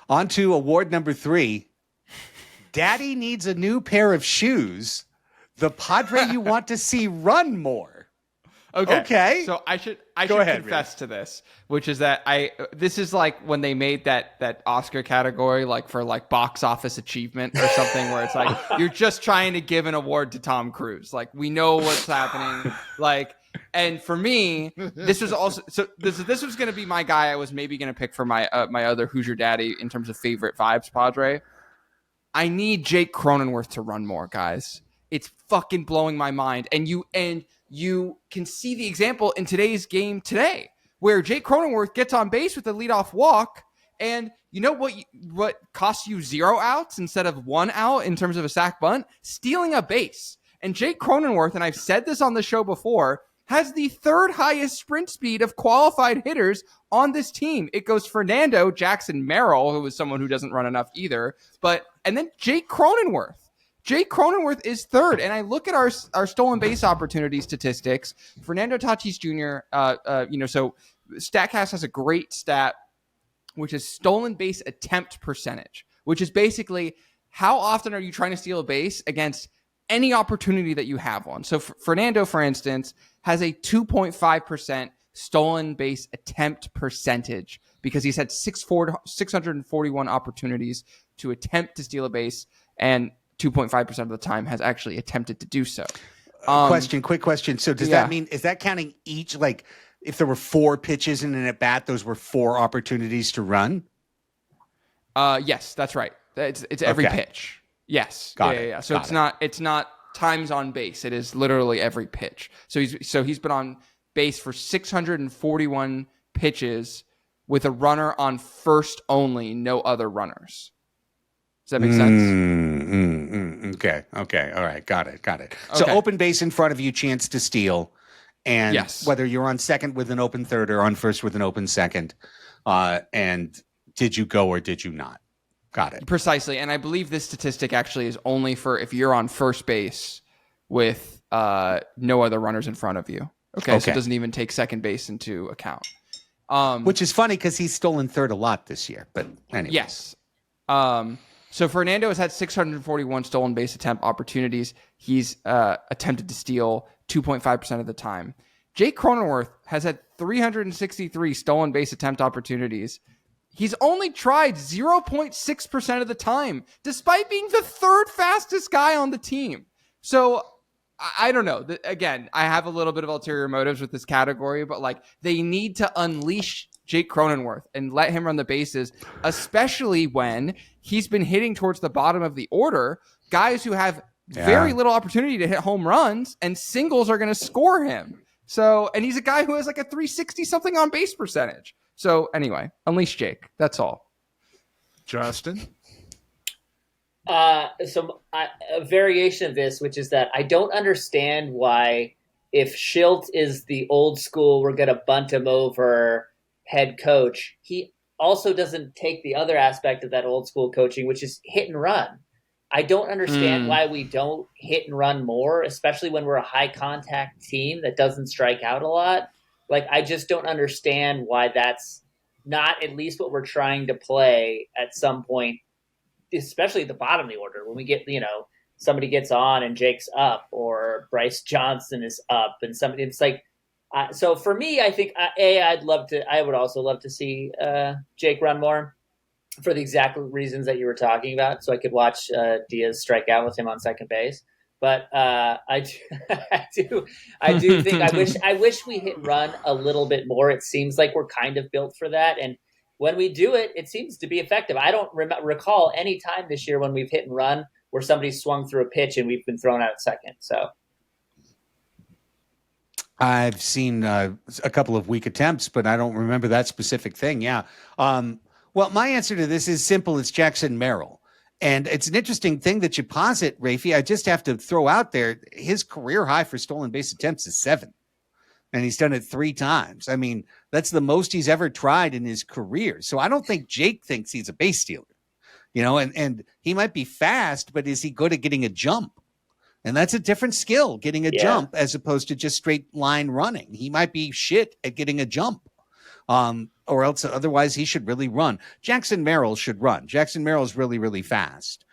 On to award number 3. Daddy needs a new pair of shoes. The Padre you want to see run more. Okay. So I should ahead, confess to this, which is that this is like when they made that Oscar category like for like box office achievement or something where it's like you're just trying to give an award to Tom Cruise. Like we know what's happening. Like, and for me, this was also this was going to be my guy. I was maybe going to pick for my my other Hoosier daddy in terms of favorite vibes Padre. I need Jake Cronenworth to run more, guys. It's fucking blowing my mind. And you can see the example in today's game today, where Jake Cronenworth gets on base with a leadoff walk, and you know what costs you 0 outs instead of 1 out in terms of a sac bunt? Stealing a base. And Jake Cronenworth, and I've said this on the show before, has the 3rd highest sprint speed of qualified hitters on this team. It goes Fernando, Jackson Merrill, who is someone who doesn't run enough either, and then Jake Cronenworth. Jake Cronenworth is 3rd, and I look at our stolen base opportunity statistics. Fernando Tatis Jr., so StatCast has a great stat, which is stolen base attempt percentage, which is basically how often are you trying to steal a base against any opportunity that you have one. So Fernando, for instance, has a 2.5% stolen base attempt percentage because he's had 641 opportunities to attempt to steal a base, and 2.5% of the time has actually attempted to do so. Quick question. So does that mean, is that counting each, like if there were 4 pitches in an at bat, those were 4 opportunities to run? Yes, that's right. It's every pitch. Yes. Got it. So it's not times on base. It is literally every pitch. So he's been on base for 641 pitches with a runner on first only, no other runners. Does that make sense? Okay. All right. Got it. So open base in front of you, chance to steal. And whether you're on second with an open third or on first with an open second. And did you go or did you not? Got it. Precisely. And I believe this statistic actually is only for if you're on first base with no other runners in front of you. Okay. So it doesn't even take second base into account. Which is funny because he's stolen third a lot this year. But anyway. Yes. So Fernando has had 641 stolen base attempt opportunities. He's attempted to steal 2.5% of the time. Jake Cronenworth has had 363 stolen base attempt opportunities. He's only tried 0.6% of the time, despite being the 3rd fastest guy on the team. So I don't know. Again, I have a little bit of ulterior motives with this category, but like they need to unleash Jake Cronenworth and let him run the bases, especially when he's been hitting towards the bottom of the order, guys who have very little opportunity to hit home runs, and singles are going to score him. So, and he's a guy who has like a 360 something on base percentage. So anyway, unleash Jake. That's all. Justin? A variation of this, which is that I don't understand why, if Schilt is the old school, we're going to bunt him over head coach, he also doesn't take the other aspect of that old school coaching, which is hit and run. I don't understand why we don't hit and run more, especially when we're a high contact team that doesn't strike out a lot. Like, I just don't understand why that's not at least what we're trying to play at some point, especially at the bottom of the order. When we get, somebody gets on and Jake's up, or Bryce Johnson is up, and somebody, it's like, so for me, I think, I would also love to see Jake run more for the exact reasons that you were talking about. So I could watch Diaz strike out with him on second base. But I do think I wish we hit and run a little bit more. It seems like we're kind of built for that, and when we do it, it seems to be effective. I don't recall any time this year when we've hit and run where somebody swung through a pitch and we've been thrown out at second. So I've seen a couple of weak attempts, but I don't remember that specific thing. Yeah. Well, my answer to this is simple. It's Jackson Merrill. And it's an interesting thing that you posit, Raphie. I just have to throw out there, his career high for stolen base attempts is 7. And he's done it 3 times. I mean, that's the most he's ever tried in his career. So I don't think Jake thinks he's a base stealer, and he might be fast, but is he good at getting a jump? And that's a different skill, getting a jump as opposed to just straight line running. He might be shit at getting a jump. Or else otherwise he should really run. Jackson Merrill should run. Jackson Merrill is really, really fast.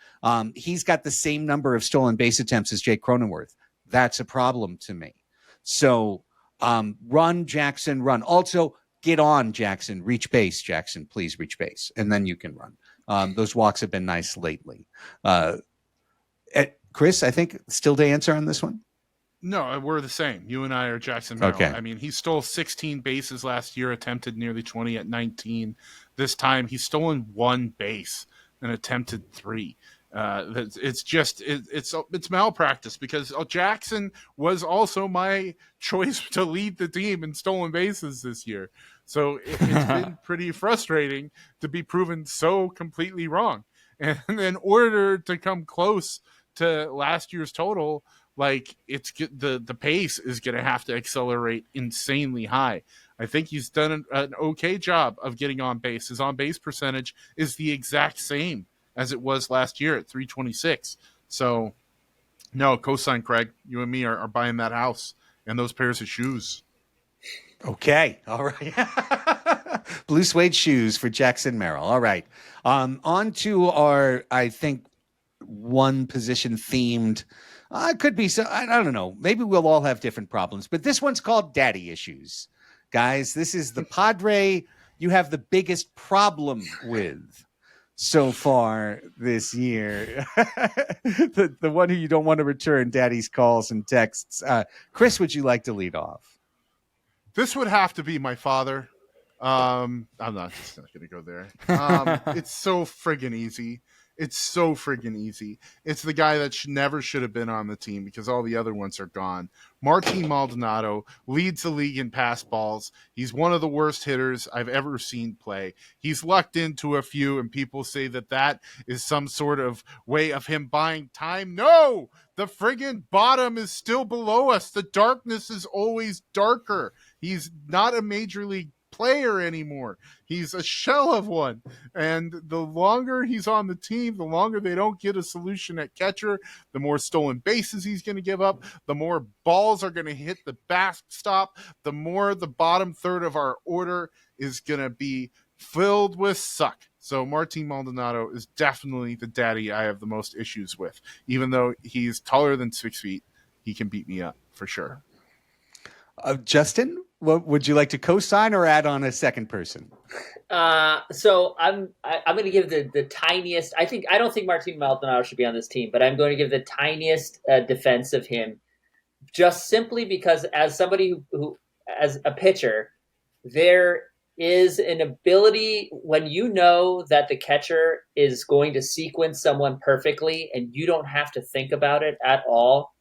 He's got the same number of stolen base attempts as Jake Cronenworth. That's a problem to me. So run, Jackson, run. Also, get on, Jackson. Reach base, Jackson. Please reach base. And then you can run. Those walks have been nice lately. Chris, I think still to answer on this one? No, we're the same. You and I are Jackson Merrill. Okay. I mean, he stole 16 bases last year, attempted nearly 20 at 19. This time, he's stolen 1 base and attempted 3. It's malpractice because Jackson was also my choice to lead the team in stolen bases this year. So it's been pretty frustrating to be proven so completely wrong. And in order to come close to last year's total, like the pace is going to have to accelerate insanely high. I think he's done an okay job of getting on base. His on base percentage is the exact same as it was last year at 326. So no, cosign Craig, you and me are buying that house and those pairs of shoes. Okay. All right. Blue suede shoes for Jackson Merrill. All right. On to our, I think, one position themed. It could be so. I don't know. Maybe we'll all have different problems, but this one's called daddy issues. Guys, this is the Padre you have the biggest problem with so far this year. the one who you don't want to return daddy's calls and texts. Chris, would you like to lead off? This would have to be my father. I'm not just not going to go there. It's so friggin' easy. It's so friggin' easy. It's the guy that never should have been on the team because all the other ones are gone. Martin Maldonado leads the league in pass balls. He's one of the worst hitters I've ever seen play. He's lucked into a few, and people say that is some sort of way of him buying time. No! The friggin' bottom is still below us. The darkness is always darker. He's not a major league player anymore. He's a shell of one, and the longer he's on the team, the longer they don't get a solution at catcher, the more stolen bases he's going to give up, the more balls are going to hit the backstop, the more the bottom third of our order is going to be filled with suck. So Martin Maldonado is definitely the daddy I have the most issues with. Even though he's taller than 6 feet, he can beat me up for sure. Justin, what would you like to co-sign or add on a second person? So I'm going to give the tiniest. I don't think Martin Maldonado should be on this team, but I'm going to give the tiniest defense of him, just simply because as somebody who as a pitcher, there is an ability when you know that the catcher is going to sequence someone perfectly, and you don't have to think about it at all.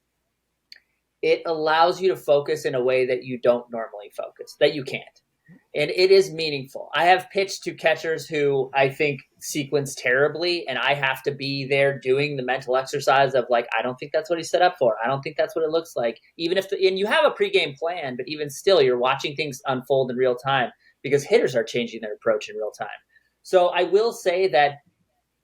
It allows you to focus in a way that you don't normally focus, that you can't. And it is meaningful. I have pitched to catchers who I think sequence terribly, and I have to be there doing the mental exercise of like, I don't think that's what he set up for. I don't think that's what it looks like. Even if and you have a pregame plan, but even still, you're watching things unfold in real time because hitters are changing their approach in real time. So I will say that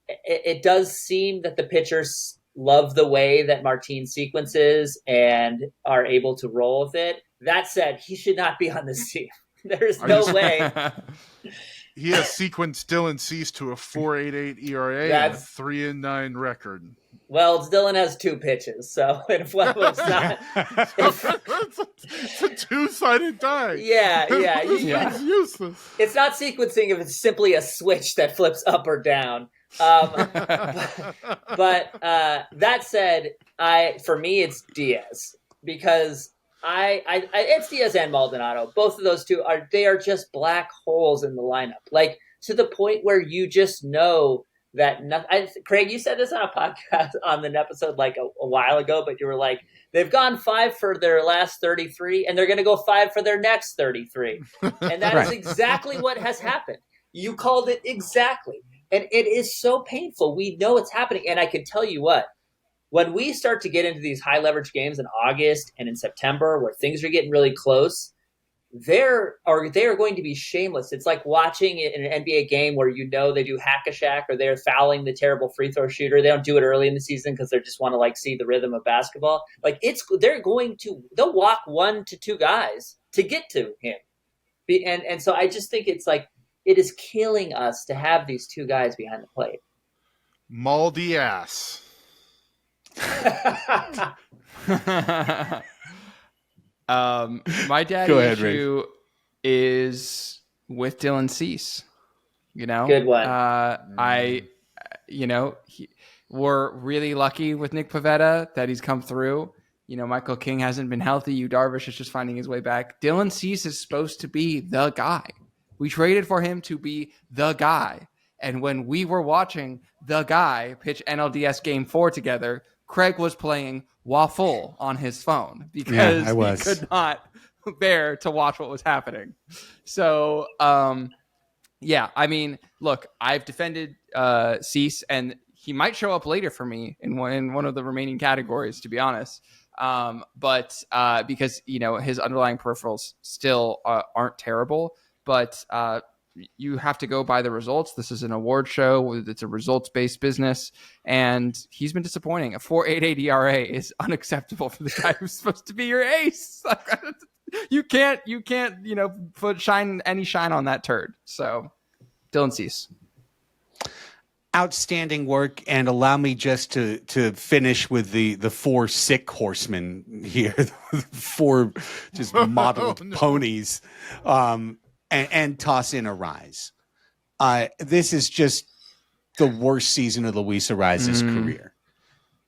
it does seem that the pitchers love the way that Martin sequences and are able to roll with it. That said, he should not be on this team. There's no way. He has sequenced Dylan Cease to a 4.88 ERA and a 3.9 record. Well, Dylan has 2 pitches, so if one was not, it's a 2-sided die. Yeah. It's useless. It's not sequencing if it's simply a switch that flips up or down. But that said, for me it's Diaz because it's Diaz and Maldonado. Both of those two are just black holes in the lineup, like to the point where you just know that Craig, you said this on a podcast on an episode like a while ago, but you were like, they've gone 5 for their last 33 and they're going to go 5 for their next 33. And that is exactly what has happened. You called it exactly. And it is so painful. We know it's happening. And I can tell you what, when we start to get into these high leverage games in August and in September where things are getting really close, they are going to be shameless. It's like watching an NBA game where they do hack-a-shack or they're fouling the terrible free throw shooter. They don't do it early in the season because they just want to see the rhythm of basketball. They'll walk 1 to 2 guys to get to him. And so I just think it's it is killing us to have these 2 guys behind the plate. Moldy ass. My daddy issue is with Dylan Cease. Good one. We're really lucky with Nick Pivetta that he's come through. Michael King hasn't been healthy. Yu Darvish is just finding his way back. Dylan Cease is supposed to be the guy. We traded for him to be the guy. And when we were watching the guy pitch NLDS Game 4 together, Craig was playing Waffle on his phone because he could not bear to watch what was happening. So, look, I've defended Cease, and he might show up later for me in one of the remaining categories, to be honest. But because, his underlying peripherals still aren't terrible, but you have to go by the results. This is an award show. It's a results-based business, and he's been disappointing. A 4.88 ERA is unacceptable for the guy who's supposed to be your ace. You can't, put any shine on that turd. So, Dylan Cease. Outstanding work, and allow me just to finish with the 4 sick horsemen here, 4 just modeled ponies. And toss in Arraez. This is just the worst season of Luis Arraez's career.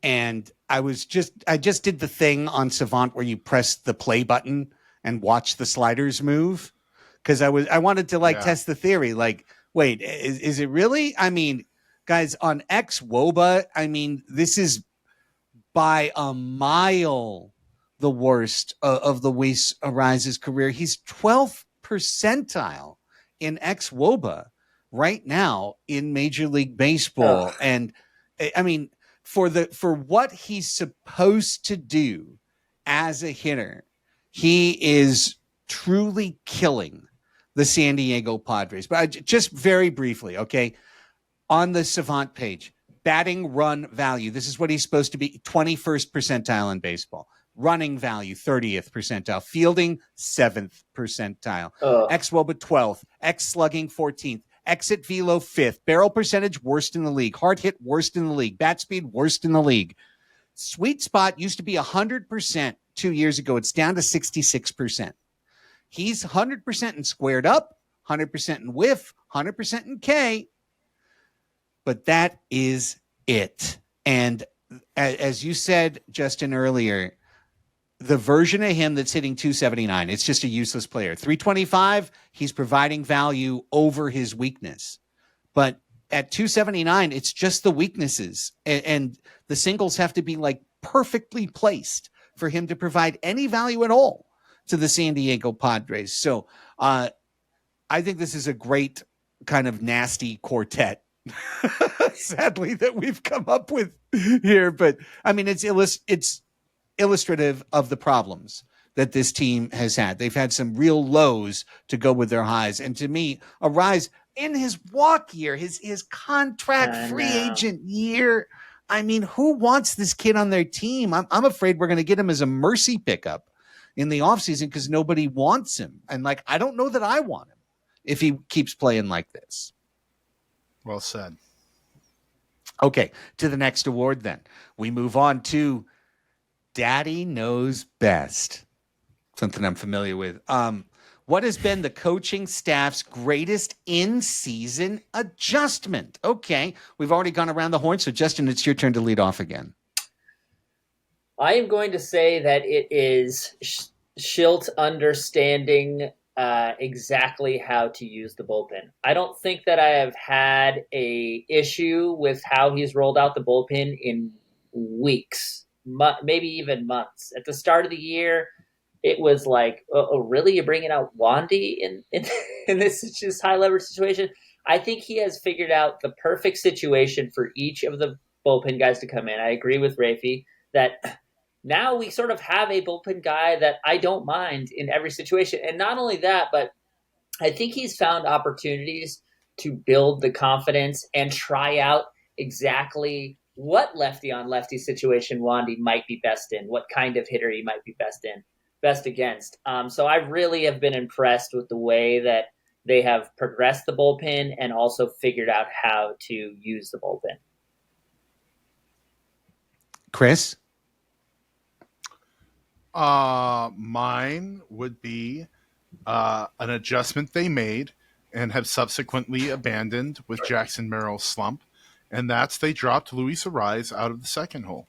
And I just did the thing on Savant where you press the play button and watch the sliders move. Because I wanted to test the theory. Wait, is it really? I mean, guys, on xwOBA, this is by a mile the worst of Luis Arraez's career. He's 12th percentile in xwOBA right now in Major League Baseball. And for what he's supposed to do as a hitter, he is truly killing the San Diego Padres. But just very briefly, okay, on the Savant page, batting run value, this is what he's supposed to be, 21st percentile in baseball. Running value, 30th percentile. Fielding, 7th percentile. xwOBA, 12th. X-slugging, 14th. Exit velo, 5th. Barrel percentage, worst in the league. Hard hit, worst in the league. Bat speed, worst in the league. Sweet spot used to be 100% 2 years ago. It's down to 66%. He's 100% in squared up, 100% in whiff, 100% in K. But that is it. And as you said, Justin, earlier, the version of him that's hitting 279, it's just a useless player. 325, he's providing value over his weakness. But at 279, it's just the weaknesses. And the singles have to be perfectly placed for him to provide any value at all to the San Diego Padres. So I think this is a great kind of nasty quartet, sadly, that we've come up with here. But it's illustrative of the problems that this team has had. They've had some real lows to go with their highs. And to me, Arraez in his walk year, his contract free agent year, who wants this kid on their team? I'm afraid we're going to get him as a mercy pickup in the offseason because nobody wants him. And I don't know that I want him if he keeps playing like this. Well said. Okay, to the next award then. We move on to Daddy Knows Best. Something I'm familiar with. What has been the coaching staff's greatest in-season adjustment? Okay, we've already gone around the horn, so Justin, it's your turn to lead off again. I am going to say that it is Schilt understanding exactly how to use the bullpen. I don't think that I have had a issue with how he's rolled out the bullpen in weeks, maybe even months. At the start of the year, it was like, oh, really? You're bringing out Wandy in this just high leverage situation? I think he has figured out the perfect situation for each of the bullpen guys to come in. I agree with Raphie that now we sort of have a bullpen guy that I don't mind in every situation. And not only that, but I think he's found opportunities to build the confidence and try out exactly what lefty on lefty situation Wandy might be best in, what kind of hitter he might be best against. So I really have been impressed with the way that they have progressed the bullpen and also figured out how to use the bullpen. Chris? Mine would be an adjustment they made and have subsequently abandoned with Jackson Merrill's slump, and that's they dropped Luis Ariz out of the second hole,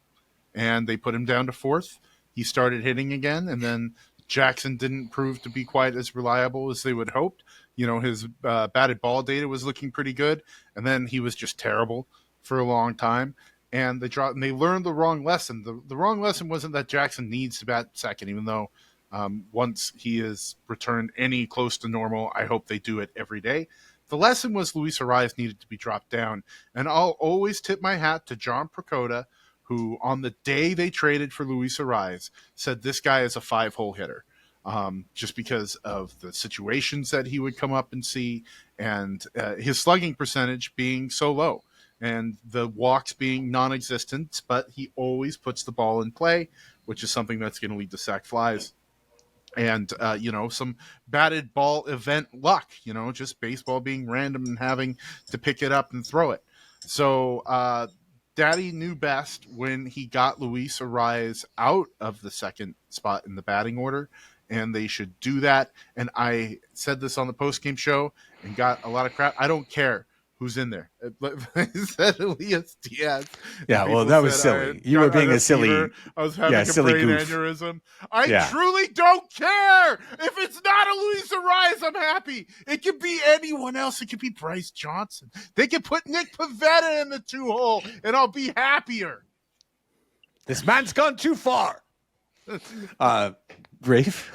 and they put him down to fourth. He started hitting again, and then Jackson didn't prove to be quite as reliable as they would hoped. You know, his batted ball data was looking pretty good, and then he was just terrible for a long time. And they dropped, and they learned the wrong lesson. The wrong lesson wasn't that Jackson needs to bat second, even though once he is returned any close to normal, I hope they do it every day. The lesson was Luis Ariz needed to be dropped down. And I'll always tip my hat to John Procoda, who on the day they traded for Luis Ariz said this guy is a 5-hole hitter. Just because of the situations that he would come up and see, and his slugging percentage being so low and the walks being non-existent, but he always puts the ball in play, which is something that's going to lead to sac flies. And, some batted ball event luck, just baseball being random and having to pick it up and throw it. So Daddy knew best when he got Luis Ariz out of the second spot in the batting order, and they should do that. And I said this on the postgame show and got a lot of crap. I don't care who's in there. I said Elias Diaz. Yeah, well, that was silly. You were being a silly, I was having a silly brain goof. aneurysm. I truly don't care. If it's not a Luis Ariz, I'm happy. It could be anyone else. It could be Bryce Johnson. They could put Nick Pivetta in the 2-hole, and I'll be happier. This man's gone too far. Rafe?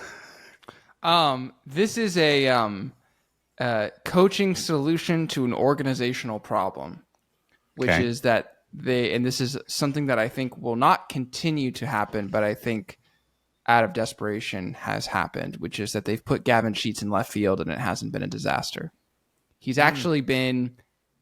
This is a coaching solution to an organizational problem, which is that and this is something that I think will not continue to happen, but I think out of desperation has happened, which is that they've put Gavin Sheets in left field and it hasn't been a disaster. He's actually been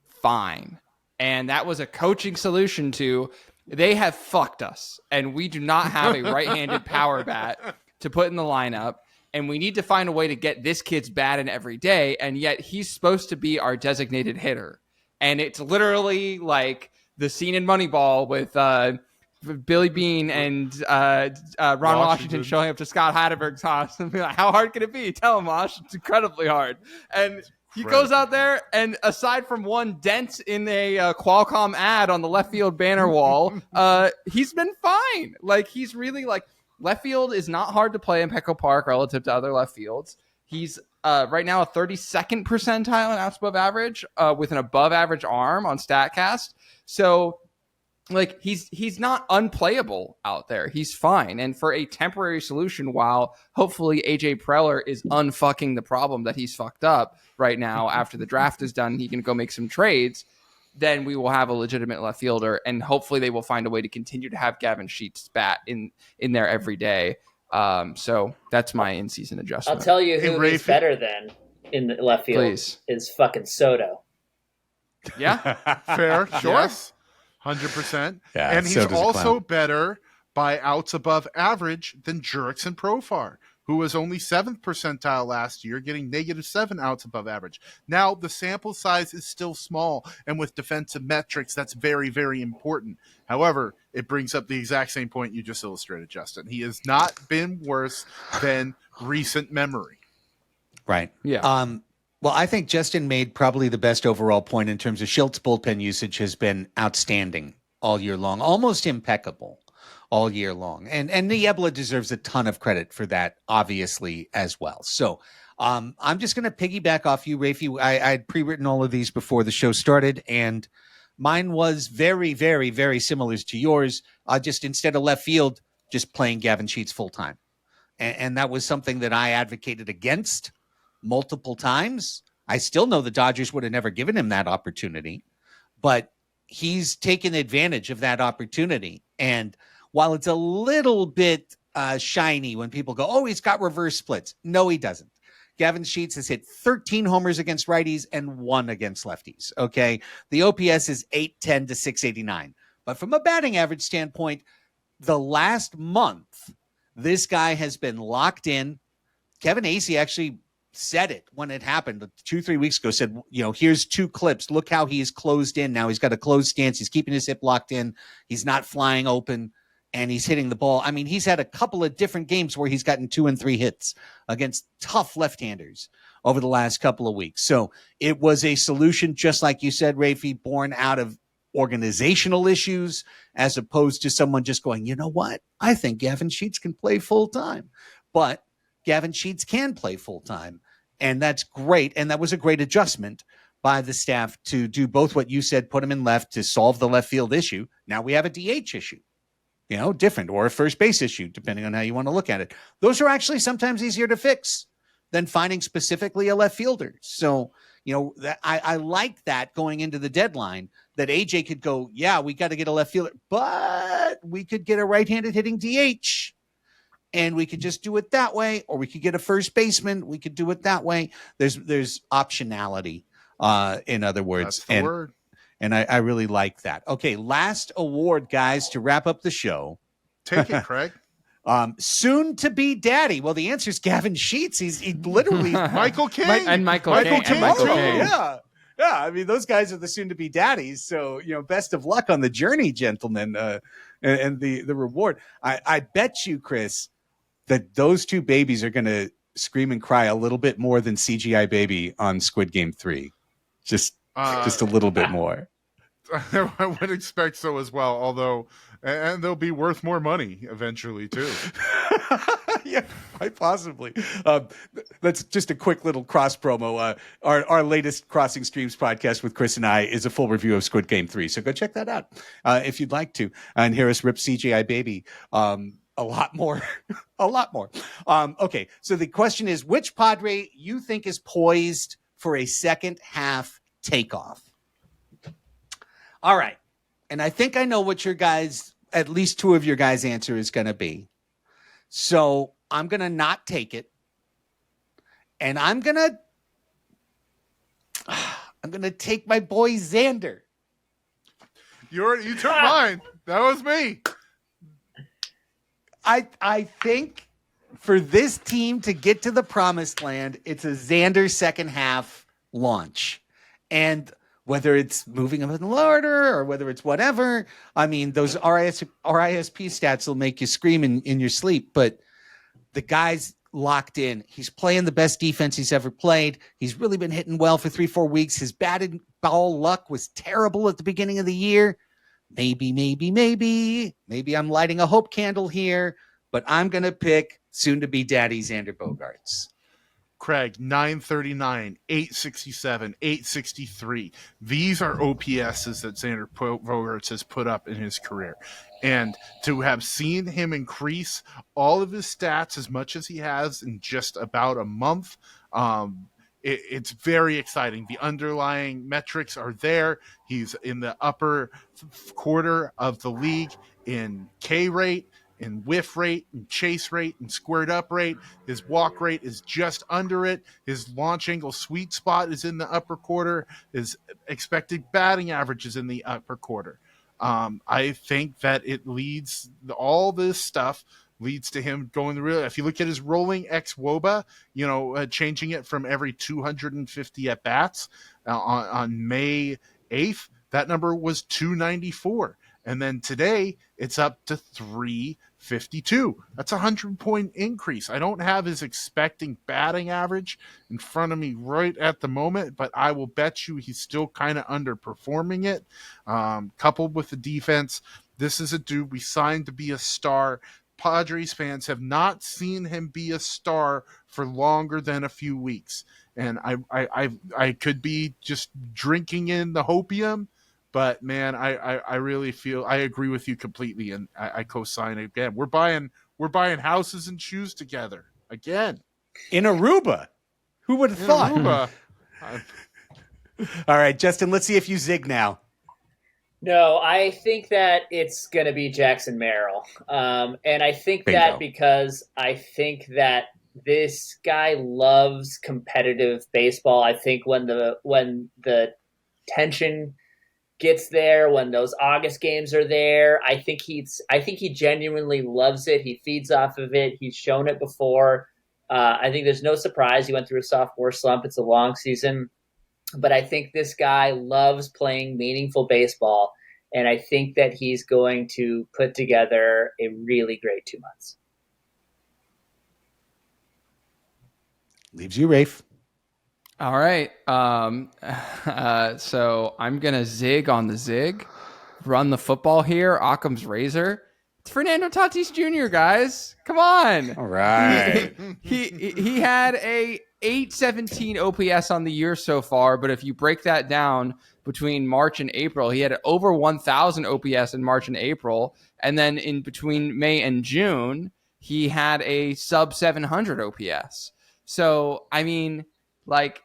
fine. And that was a coaching solution to, they have fucked us and we do not have a right-handed power bat to put in the lineup. And we need to find a way to get this kid's bat in every day. And yet he's supposed to be our designated hitter. And it's literally like the scene in Moneyball with Billy Bean and Ron Washington showing up to Scott Hatterberg's house and be like, how hard can it be? Tell him, Wash. It's incredibly hard. And he goes out there, and aside from one dent in a Qualcomm ad on the left field banner wall, he's been fine. Like, he's really like... Left field is not hard to play in Petco Park relative to other left fields. He's right now a 32nd percentile in outs above average with an above average arm on StatCast. So, like, he's not unplayable out there. He's fine. And for a temporary solution, while hopefully AJ Preller is unfucking the problem that he's fucked up right now after the draft is done, he can go make some trades. Then we will have a legitimate left fielder, and hopefully they will find a way to continue to have Gavin Sheets bat in there every day. So that's my in-season adjustment. I'll tell you who is better than in the left field is fucking Soto. Yeah, fair choice, 100%. Yeah, and he's also better by outs above average than Jurickson Profar, who was only 7th percentile last year, getting -7 outs above average. Now, the sample size is still small, and with defensive metrics, that's very, very important. However, it brings up the exact same point you just illustrated, Justin. He has not been worse than recent memory. Right. Yeah. Well, I think Justin made probably the best overall point in terms of Schilt's bullpen usage has been outstanding all year long, almost impeccable all year long. And Niebla deserves a ton of credit for that, obviously, as well. So I'm just going to piggyback off you, Raphie. I'd pre-written all of these before the show started, and mine was very, very, very similar to yours. Just instead of left field, just playing Gavin Sheets full-time. And that was something that I advocated against multiple times. I still know the Dodgers would have never given him that opportunity, but he's taken advantage of that opportunity. And while it's a little bit shiny when people go, oh, he's got reverse splits. No, he doesn't. Gavin Sheets has hit 13 homers against righties and 1 against lefties. Okay. The OPS is 810 to 689. But from a batting average standpoint, the last month, this guy has been locked in. Kevin Acee actually said it when it happened 2-3 weeks ago, said, here's 2 clips. Look how he's closed in now. He's got a closed stance. He's keeping his hip locked in. He's not flying open. And he's hitting the ball. I mean, he's had a couple of different games where he's gotten 2 and 3 hits against tough left-handers over the last couple of weeks. So it was a solution, just like you said, Raphie, born out of organizational issues, as opposed to someone just going, you know what? I think Gavin Sheets can play full-time. But Gavin Sheets can play full-time, and that's great. And that was a great adjustment by the staff to do both what you said, put him in left to solve the left field issue. Now we have a DH issue. Different, or a first base issue, depending on how you want to look at it. Those are actually sometimes easier to fix than finding specifically a left fielder. So, I like that going into the deadline, that AJ could go, yeah, we got to get a left fielder, but we could get a right-handed hitting DH, and we could just do it that way, or we could get a first baseman. We could do it that way. There's optionality, in other words. That's the word. And I really like that. Okay, last award, guys, to wrap up the show. Take it, Craig. Soon to be daddy. Well, the answer is Gavin Sheets. He literally Michael King and Michael King. Yeah. I mean, those guys are the soon to be daddies. So best of luck on the journey, gentlemen, and the reward. I bet you, Chris, that those 2 babies are going to scream and cry a little bit more than CGI Baby on Squid Game 3. Just a little bit more. I would expect so as well, although, and they'll be worth more money eventually too. Yeah, quite possibly. That's just a quick little cross promo. Our latest Crossing Streams podcast with Chris and I is a full review of Squid Game 3. So go check that out if you'd like to, and hear us rip CGI Baby a lot more. A lot more. Okay, so the question is, which Padre you think is poised for a second half takeoff? All right. And I think I know what your guys, at least 2 of your guys' answer is going to be. So I'm going to not take it. And I'm going to take my boy Xander. You took mine. That was me. I think for this team to get to the promised land, it's a Xander second half launch. And whether it's moving him in the order or whether it's whatever, I mean, those RISP stats will make you scream in your sleep. But the guy's locked in. He's playing the best defense he's ever played. He's really been hitting well for 3-4 weeks. His batted ball luck was terrible at the beginning of the year. Maybe I'm lighting a hope candle here, but I'm going to pick soon-to-be daddy Xander Bogaerts. Craig, 939, 867, 863. These are OPSs that Xander Bogaerts has put up in his career. And to have seen him increase all of his stats as much as he has in just about a month, it's very exciting. The underlying metrics are there. He's in the upper quarter of the league in K rate, in whiff rate, in chase rate, and squared up rate. His walk rate is just under it. His launch angle sweet spot is in the upper quarter. His expected batting average is in the upper quarter. I think that it leads, all this stuff leads to him going the real. If you look at his rolling ex-WOBA, changing it from every 250 at bats on May 8th, that number was 294. And then today it's up to 352. That's a 100-point increase. I don't have his expecting batting average in front of me right at the moment, but I will bet you he's still kind of underperforming it. Coupled with the defense, this is a dude we signed to be a star. Padres fans have not seen him be a star for longer than a few weeks. And I could be just drinking in the hopium, but man, I really feel I agree with you completely, and I co-sign it again. We're buying houses and shoes together again in Aruba. Who would have thought? Aruba. time. All right, Justin, let's see if you zig now. No, I think that it's going to be Jackson Merrill. And I think Bingo. that because I think that this guy loves competitive baseball. I think when the tension gets there, when those August games are there, I think he genuinely loves it. He feeds off of it. He's shown it before. I think there's no surprise he went through a sophomore slump. It's a long season. But I think this guy loves playing meaningful baseball, and I think that he's going to put together a really great 2 months. Leaves you, Rafe. All right. So I'm going to zig on the zig, run the football here. Occam's razor. It's Fernando Tatis Jr., guys. Come on. All right. He had a 817 OPS on the year so far, but if you break that down between March and April, he had over 1,000 OPS in March and April, and then in between May and June, he had a sub 700 OPS. So, I mean, like,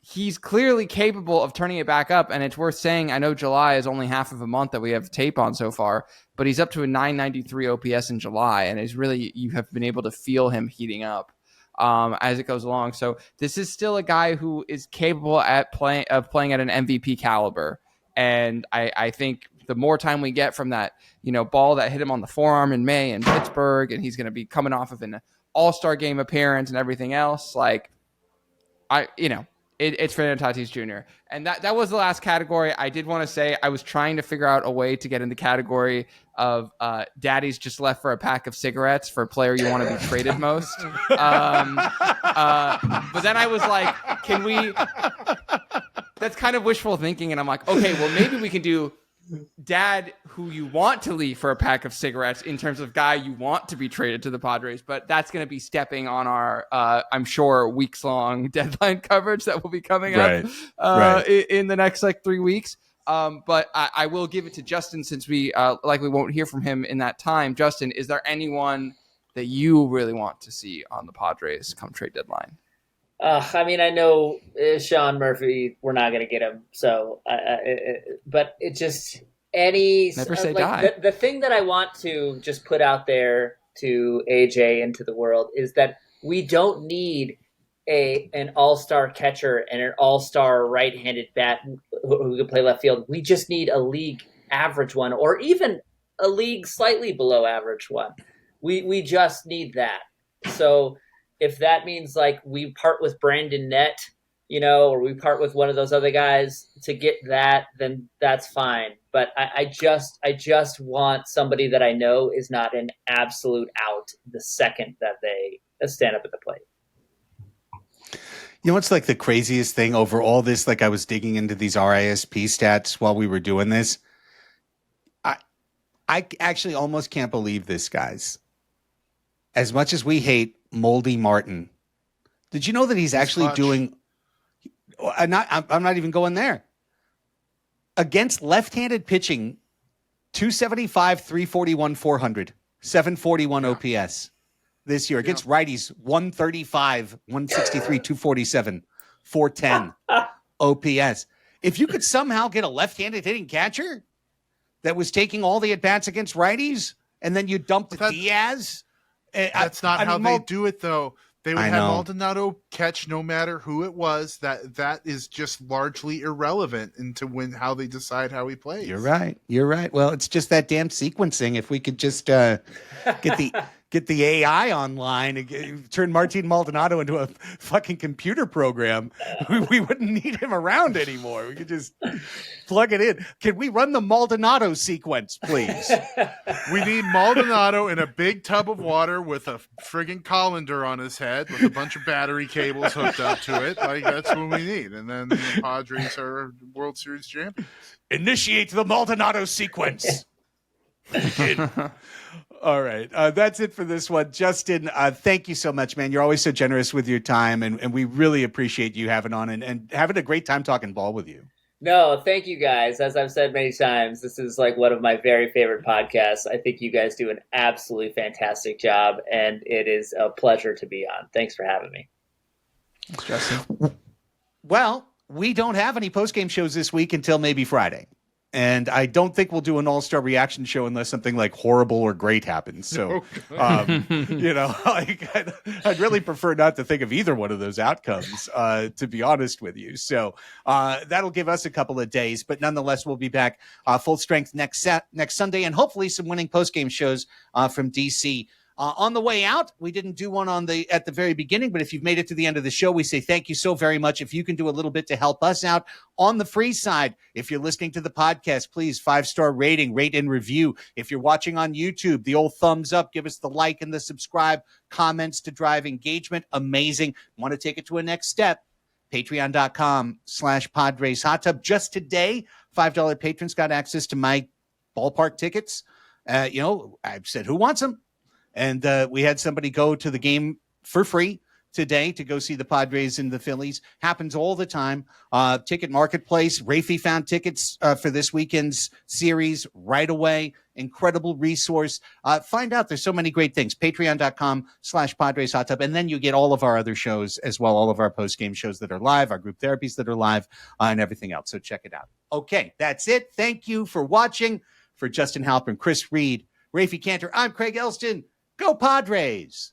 he's clearly capable of turning it back up, and it's worth saying, I know July is only half of a month that we have tape on so far, but he's up to a 993 OPS in July, and it's really, you have been able to feel him heating up as it goes along. So this is still a guy who is capable of playing at an MVP caliber, and I think the more time we get from that, ball that hit him on the forearm in May in Pittsburgh, and he's going to be coming off of an All-Star game appearance and everything else, it's Fernando Tatis Jr. And that was the last category. I did want to say I was trying to figure out a way to get in the category of daddy's just left for a pack of cigarettes for a player you want to be traded most. But then I was like, can we? That's kind of wishful thinking. And I'm like, okay, well, maybe we can do dad who you want to leave for a pack of cigarettes in terms of guy you want to be traded to the Padres, but that's going to be stepping on our I'm sure weeks-long deadline coverage that will be coming up in the next 3 weeks. But I will give it to Justin since we likely won't hear from him in that time. Justin, is there anyone that you really want to see on the Padres come trade deadline? I know Sean Murphy, we're not going to get him. So, but it just never say die. The thing that I want to just put out there to AJ and to the world is that we don't need an all-star catcher and an all-star right-handed bat who can play left field. We just need a league average one, or even a league slightly below average one. We just need that. So if that means we part with Brandon Nett, or we part with one of those other guys to get that, then that's fine. But I just want somebody that I know is not an absolute out the second that they stand up at the plate. What's the craziest thing over all this? I was digging into these RISP stats while we were doing this. I actually almost can't believe this, guys. As much as we hate Moldy Martin, did you know that he's actually doing? I'm not even going there. Against left-handed pitching, 275, 341, 400, 741 OPS this year. Against righties, 135, 163, 247, 410 OPS. If you could somehow get a left-handed hitting catcher that was taking all the at-bats against righties, and then you dumped Diaz. That's not how they do it, though. They would have Maldonado catch no matter who it was. That is just largely irrelevant into how they decide how he plays. You're right. Well, it's just that damn sequencing. If we could just get the AI online and turn Martin Maldonado into a fucking computer program, we wouldn't need him around anymore. We could just plug it in. Can we run the Maldonado sequence, please? We need Maldonado in a big tub of water with a friggin' colander on his head with a bunch of battery cables hooked up to it. That's what we need. And then the Padres are World Series champions. Initiate the Maldonado sequence. All right. That's it for this one. Justin, thank you so much, man. You're always so generous with your time, and we really appreciate you having on and having a great time talking ball with you. No, thank you guys. As I've said many times, this is one of my very favorite podcasts. I think you guys do an absolutely fantastic job, and it is a pleasure to be on. Thanks for having me. Thanks, Justin. Well, we don't have any post-game shows this week until maybe Friday. And I don't think we'll do an all-star reaction show unless something like horrible or great happens. So, I'd really prefer not to think of either one of those outcomes, to be honest with you. So that'll give us a couple of days. But nonetheless, we'll be back full strength next Sunday, and hopefully some winning post-game shows from DC. On the way out, we didn't do one at the very beginning, but if you've made it to the end of the show, we say thank you so very much. If you can do a little bit to help us out on the free side, if you're listening to the podcast, please 5-star rating, rate and review. If you're watching on YouTube, the old thumbs up, give us the like and the subscribe, comments to drive engagement. Amazing. Want to take it to a next step? Patreon.com/Padres Hot Tub. Just today, $5 patrons got access to my ballpark tickets. I've said, who wants them? And we had somebody go to the game for free today to go see the Padres and the Phillies. Happens all the time. Ticket Marketplace. Raphie found tickets for this weekend's series right away. Incredible resource. Find out. There's so many great things. Patreon.com/Padres Hot Tub. And then you get all of our other shows as well. All of our post-game shows that are live, our group therapies that are live, and everything else. So check it out. Okay, that's it. Thank you for watching. For Justin Halpern, Chris Reed, Raphie Cantor, I'm Craig Elston. Go Padres!